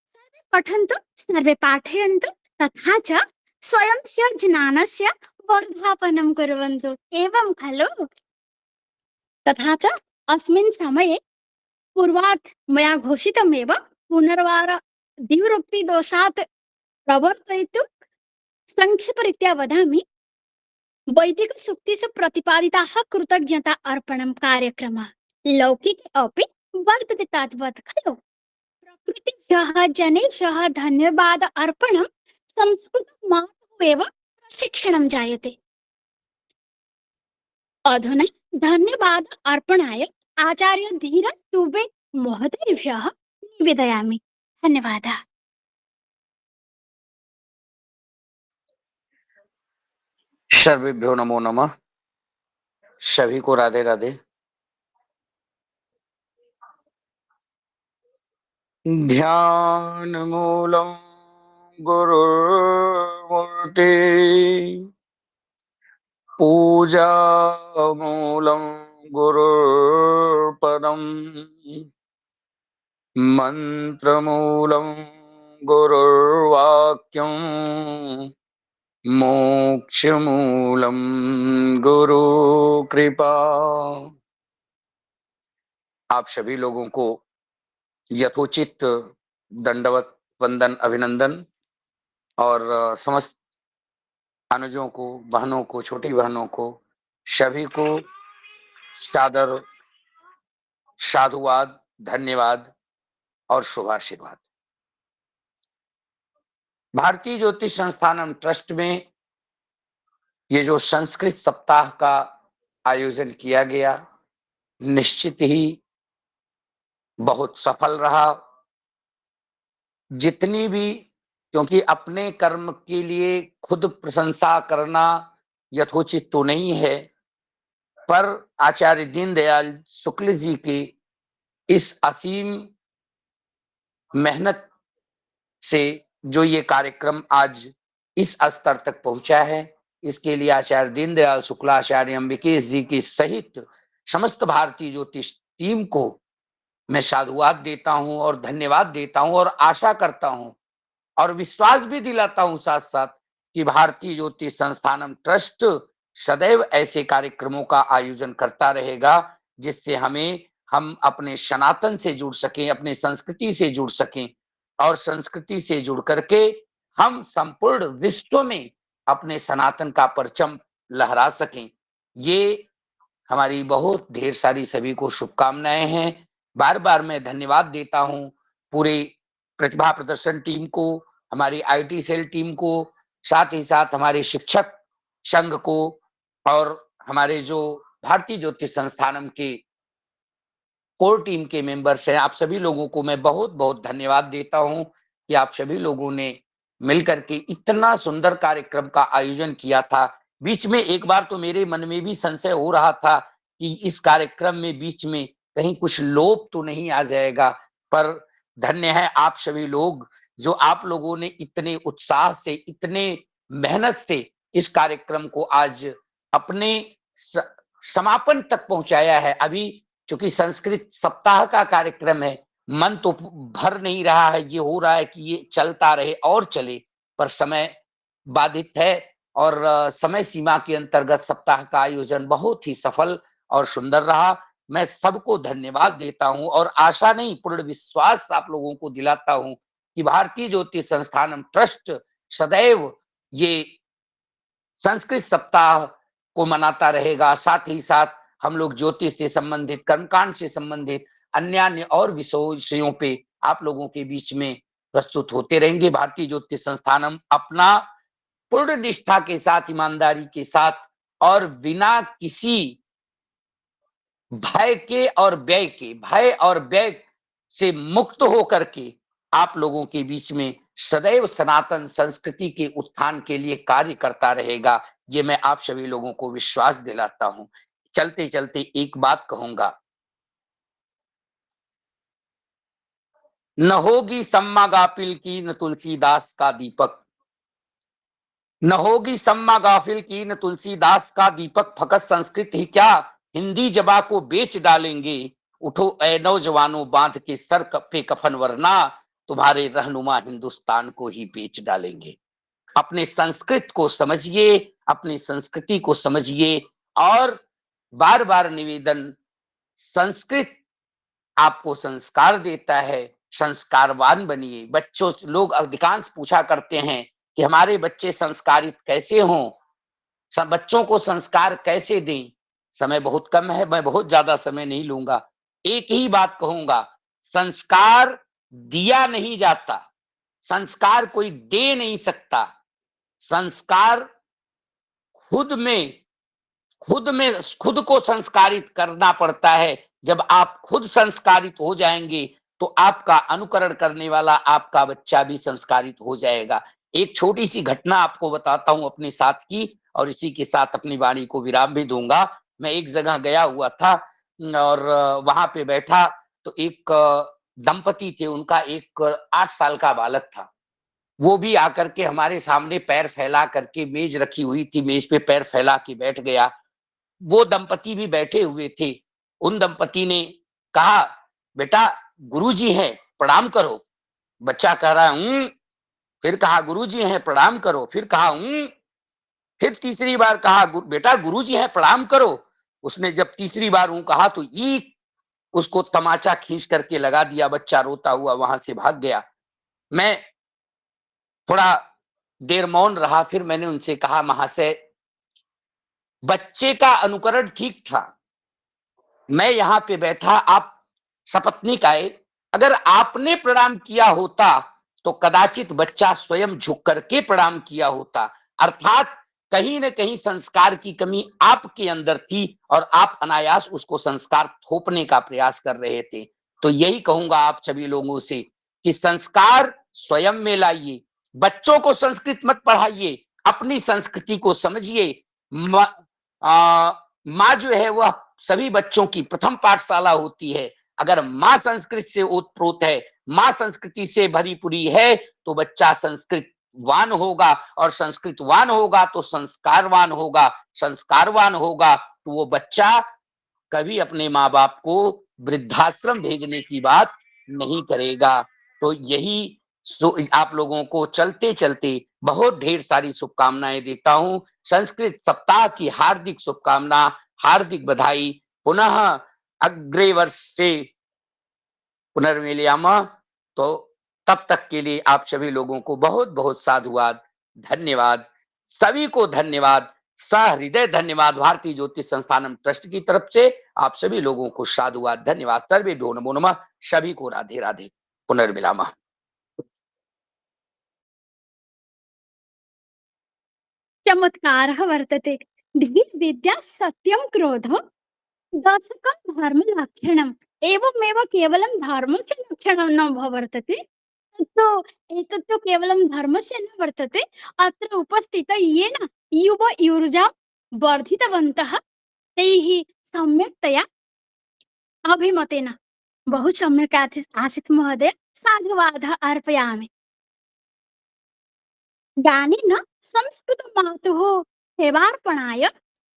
सर्वे पठन्तु, सर्वे पाठयन्तु, तथा च स्वयंस्य ज्ञानस्य वर्धापनं कुर्वन्तु। एवं खलु? तथा च अस्मिन् समये पूर्वात् मया घोषितमेव पुनर्वार द्विरुक्तिदोषात् प्रवर्तयितुं संक्षिप्तरीत्या वदामि। वैदिकसूक्तिषु प्रतिपादिताः कृतज्ञता अर्पणं कार्यक्रमः लौकिके अपि वर्तते तद्वत् खलु। प्रकृतिभ्यः जनेभ्यः धन्यवाद अर्पणं संस्कृतमातुः एव प्रशिक्षणं जायते। अधुना धन्यवाद अर्पणाय आचार्य धीरज दुबे महोदयेभ्यः निवेदयामि। धन्यवादः। सर्वेभ्यो नमो नमः। सभी को राधे राधे। ध्यान मूलम गुरुर्मूर्ति, पूजा मूलम गुरुर्पदम, मंत्र मूलम गुरुर्वाक्यम, मोक्ष मूलम गुरु कृपा। आप सभी लोगों को यथोचित दंडवत वंदन अभिनंदन, और समस्त अनुजों को, बहनों को, छोटी बहनों को, सभी को सादर साधुवाद, धन्यवाद और शुभाशीर्वाद। भारतीय ज्योतिष संस्थानम ट्रस्ट में ये जो संस्कृत सप्ताह का आयोजन किया गया, निश्चित ही बहुत सफल रहा। जितनी भी, क्योंकि अपने कर्म के लिए खुद प्रशंसा करना यथोचित तो नहीं है, पर आचार्य दीनदयाल शुक्ल जी के इस असीम मेहनत से जो ये कार्यक्रम आज इस स्तर तक पहुंचा है, इसके लिए आचार्य दीनदयाल शुक्लाचार्य अंबिकेश जी की सहित समस्त भारतीय ज्योतिष टीम को मैं साधुवाद देता हूं और धन्यवाद देता हूं, और आशा करता हूं और विश्वास भी दिलाता हूं साथ साथ कि भारतीय ज्योतिष संस्थानम ट्रस्ट सदैव ऐसे कार्यक्रमों का आयोजन करता रहेगा, जिससे हम अपने सनातन से जुड़ सकें, अपने संस्कृति से जुड़ सकें, और संस्कृति से जुड़ करके हम संपूर्ण विश्व में अपने सनातन का परचम लहरा सकें। ये हमारी बहुत ढेर सारी सभी को शुभकामनाएं हैं। बार बार मैं धन्यवाद देता हूं पूरे प्रतिभा प्रदर्शन टीम को, हमारी आईटी सेल टीम को, साथ ही साथ हमारे शिक्षक संघ को, और हमारे जो भारतीय ज्योतिष संस्थानम के कोर टीम के मेंबर्स हैं। आप सभी लोगों को मैं बहुत बहुत धन्यवाद देता हूं कि आप सभी लोगों ने मिलकर के इतना सुंदर कार्यक्रम का आयोजन किया था। बीच में एक बार तो मेरे मन में भी संशय हो रहा था कि इस कार्यक्रम में बीच में कहीं कुछ लोप तो नहीं आ जाएगा, पर धन्य है आप सभी लोग, जो आप लोगों ने इतने उत्साह से, इतने मेहनत से इस कार्यक्रम को आज अपने समापन तक पहुंचाया है। अभी चूंकि संस्कृत सप्ताह का कार्यक्रम है, मन तो भर नहीं रहा है, ये हो रहा है कि ये चलता रहे और चले, पर समय बाधित है, और समय सीमा के अंतर्गत सप्ताह का आयोजन बहुत ही सफल और सुंदर रहा। मैं सबको धन्यवाद देता हूं, और आशा नहीं, पूर्ण विश्वास आप लोगों को दिलाता हूं कि भारतीय ज्योतिष संस्थानम ट्रस्ट सदैव ये संस्कृत सप्ताह को मनाता रहेगा। साथ ही साथ हम लोग ज्योतिष से संबंधित, कर्मकांड से संबंधित अन्य और विषयों पे आप लोगों के बीच में प्रस्तुत होते रहेंगे। भारतीय ज्योतिष संस्थानम अपना पूर्ण निष्ठा के साथ, ईमानदारी के साथ, और बिना किसी भय और व्यय से मुक्त होकर के आप लोगों के बीच में सदैव सनातन संस्कृति के उत्थान के लिए कार्य करता रहेगा। ये मैं आप सभी लोगों को विश्वास दिलाता हूं। चलते चलते एक बात कहूंगा, न होगी सम्मा गाफिल की न तुलसीदास का दीपक, न होगी सम्मा गाफिल की न तुलसीदास का दीपक, फकत संस्कृत ही क्या हिंदी जबा को बेच डालेंगे, उठो ए नौजवानों, बांध के सर पे कफन, वरना तुम्हारे रहनुमा हिंदुस्तान को ही बेच डालेंगे। अपने संस्कृत को समझिए, अपनी संस्कृति को समझिए, और बार बार निवेदन, संस्कृत आपको संस्कार देता है, संस्कारवान बनिए। बच्चों, लोग अधिकांश पूछा करते हैं कि हमारे बच्चे संस्कारित कैसे हों, बच्चों को संस्कार कैसे दें। समय बहुत कम है, मैं बहुत ज्यादा समय नहीं लूंगा। एक ही बात कहूंगा, संस्कार दिया नहीं जाता, संस्कार कोई दे नहीं सकता। संस्कार खुद में खुद को संस्कारित करना पड़ता है। जब आप खुद संस्कारित हो जाएंगे तो आपका अनुकरण करने वाला आपका बच्चा भी संस्कारित हो जाएगा। एक छोटी सी घटना आपको बताता हूं अपने साथ की, और इसी के साथ अपनी वाणी को विराम भी दूंगा। मैं एक जगह गया हुआ था और वहां पे बैठा तो एक दंपति थे, उनका एक 8 साल का बालक था। वो भी आकर के हमारे सामने पैर फैला करके, मेज रखी हुई थी, मेज पे पैर फैला के बैठ गया। वो दंपति भी बैठे हुए थे। उन दंपति ने कहा, बेटा गुरुजी हैं, प्रणाम करो। बच्चा कह रहा है फिर कहा गुरुजी हैं, प्रणाम करो। फिर कहा फिर तीसरी बार कहा, बेटा गुरुजी हैं, प्रणाम करो। उसने जब तीसरी बार कहा तो उसको तमाचा खींच करके लगा दिया। बच्चा रोता हुआ वहां से भाग गया। मैं थोड़ा देर मौन रहा, फिर मैंने उनसे कहा, महाशय बच्चे का अनुकरण ठीक था, मैं यहां पे बैठा, आप सपत्नीक आए, अगर आपने प्रणाम किया होता तो कदाचित बच्चा स्वयं झुक करके प्रणाम किया होता। अर्थात कहीं न कहीं संस्कार की कमी आपके अंदर थी और आप अनायास उसको संस्कार थोपने का प्रयास कर रहे थे। तो यही कहूंगा आप सभी लोगों से कि संस्कार स्वयं में लाइए, बच्चों को संस्कृत मत पढ़ाइए, अपनी संस्कृति को समझिए। माँ जो है वह सभी बच्चों की प्रथम पाठशाला होती है। अगर माँ संस्कृत से ओतप्रोत है, माँ संस्कृति से भरी पूरी है, तो बच्चा संस्कृतवान होगा, और संस्कृतवान होगा तो संस्कारवान होगा, संस्कारवान होगा तो वो बच्चा कभी अपने माँ बाप को वृद्धाश्रम भेजने की बात नहीं करेगा। तो यही आप लोगों को चलते चलते बहुत ढेर सारी शुभकामनाएं देता हूं। संस्कृत सप्ताह की हार्दिक शुभकामना, हार्दिक बधाई। पुनः अग्रे वर्षे पुनर्मिलामः। तो तब तक के लिए आप सभी लोगों को बहुत बहुत साधुवाद, धन्यवाद। सभी को धन्यवाद, सहृदय धन्यवाद। भारतीय ज्योतिष संस्थानम ट्रस्ट की तरफ से आप सभी लोगों को साधुवाद, धन्यवाद। सर्वेभ्यो नमो नमः। सभी को राधे राधे, पुनर्मिलामः। चमत्कारः वर्तते। विद्या सत्यं क्रोधो दशकं धर्मलक्षणम्। एवमेव केवलं धर्मस्य लक्षणं न वर्तते, तो एतत् तो केवलं धर्मस्य न वर्तते। अत्र उपस्थित येन युवयूर्जां वर्धितवन्तः तैः सम्यक्तया अभिमतेन बहु सम्यक् आसीत् महोदय, साधुवादः अर्पयामि। गानेन संस्कृतमातुः सेवार्पणाय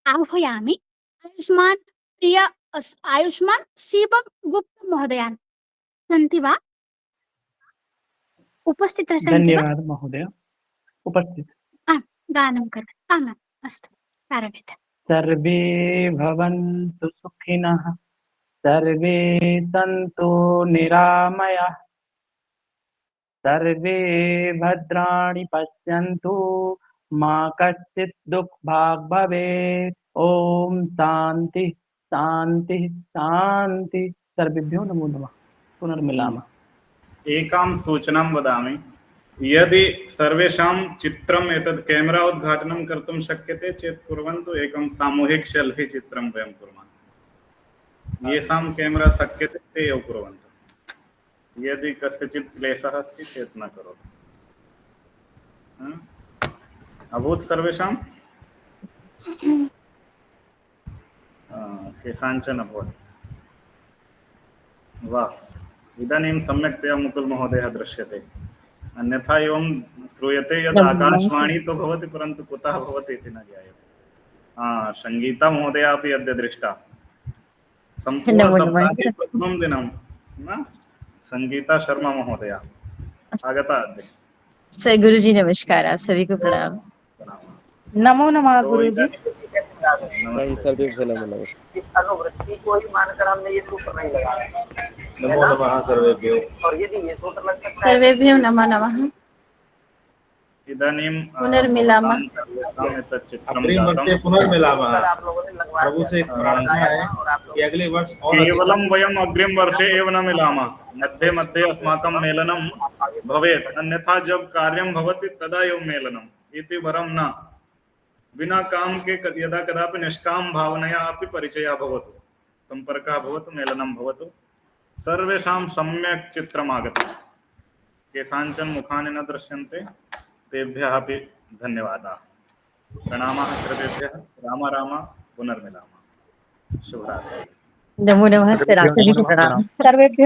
आह्वयामि आयुष्मान् प्रिय आयुष्मान् शिवं गुप्त महोदयान्। सन्ति वा? उपस्थितः सन्ति वा? धन्यवाद महोदय, उपस्थित। आम्, गानं कर। आम्, अस्तु, प्रारभ्यते। सर्वे भवन्तु सुखिनः, सर्वे सन्तु निरामयाः, सर्वे भद्राणि पश्यन्तु, मा कश्चित् दुःखभाग् भवेत्। ओम शांति शांति शांति। सर्वेभ्यो नमो नमः। पुनर्मिलामः। एकां सूचनां वदामि, यदि सर्वेषां चित्रम् एतत् केमेरा उद्घाटनं कर्तुं शक्यते चेत् कुर्वन्तु। एकं सामूहिक सेल्फी चित्रं वयं कुर्मः। येषां केमेरा शक्यते ते एव कुर्वन्तु। यदि कस्यचित् क्लेशः अस्ति चेत् न करोतु। अभूत् सर्वेषां? केषाञ्चन अभवत्। वाह, इदानीं सम्यक्तया मुकुल महोदयः दृश्यते। अन्यथा एवं श्रूयते यत् आकाशवाणी तो भवति परन्तु कुतः भवति इति न ज्ञायते। संगीता महोदया अपि अद्य दृष्टा। सम्पूर्णसप्ताहे प्रथमं दिनं न संगीता शर्मा महोदया आगता अद्य। सर गुरु जी नमस्कार, आप सभी को प्रणाम। नमो नमः तो गुरु जी। इस अनुवृत्ति को ही मानकर हमने ये सूत्र नहीं लगाया। नमो नमः सर्वेभ्यो। और यदि ये सूत्र लग सकता है सर्वेभ्यो नमः नमः। इदानीं पुनर्मिलामः। पुनर्मिलामः। आप लोगों ने लगवा प्रभु से एक प्रार्थना है कि अगले वर्ष और केवलं वयम् अग्रिमवर्षे एव न मिलामः, मध्ये मध्ये अस्माकं मेलनं भवेत्, अन्यथा जब कार्यं भवति तदा एव मेलनम् इति वरं न। विना काम के यदा कदापि निष्काम भावनया अपि परिचयः भवतु, सम्पर्कः भवतु, मेलनं भवतु। सर्वेषां सम्यक् चित्रम् आगतं, केषाञ्चन मुखानि न दृश्यन्ते, तेभ्यः अपि धन्यवादाः। प्रणामाः सर्वेभ्यः। राम राम, पुनर्मिलामः। शुभरात्रि। नमो नमः सर, आप सभी को प्रणाम। सर्वेभ्यो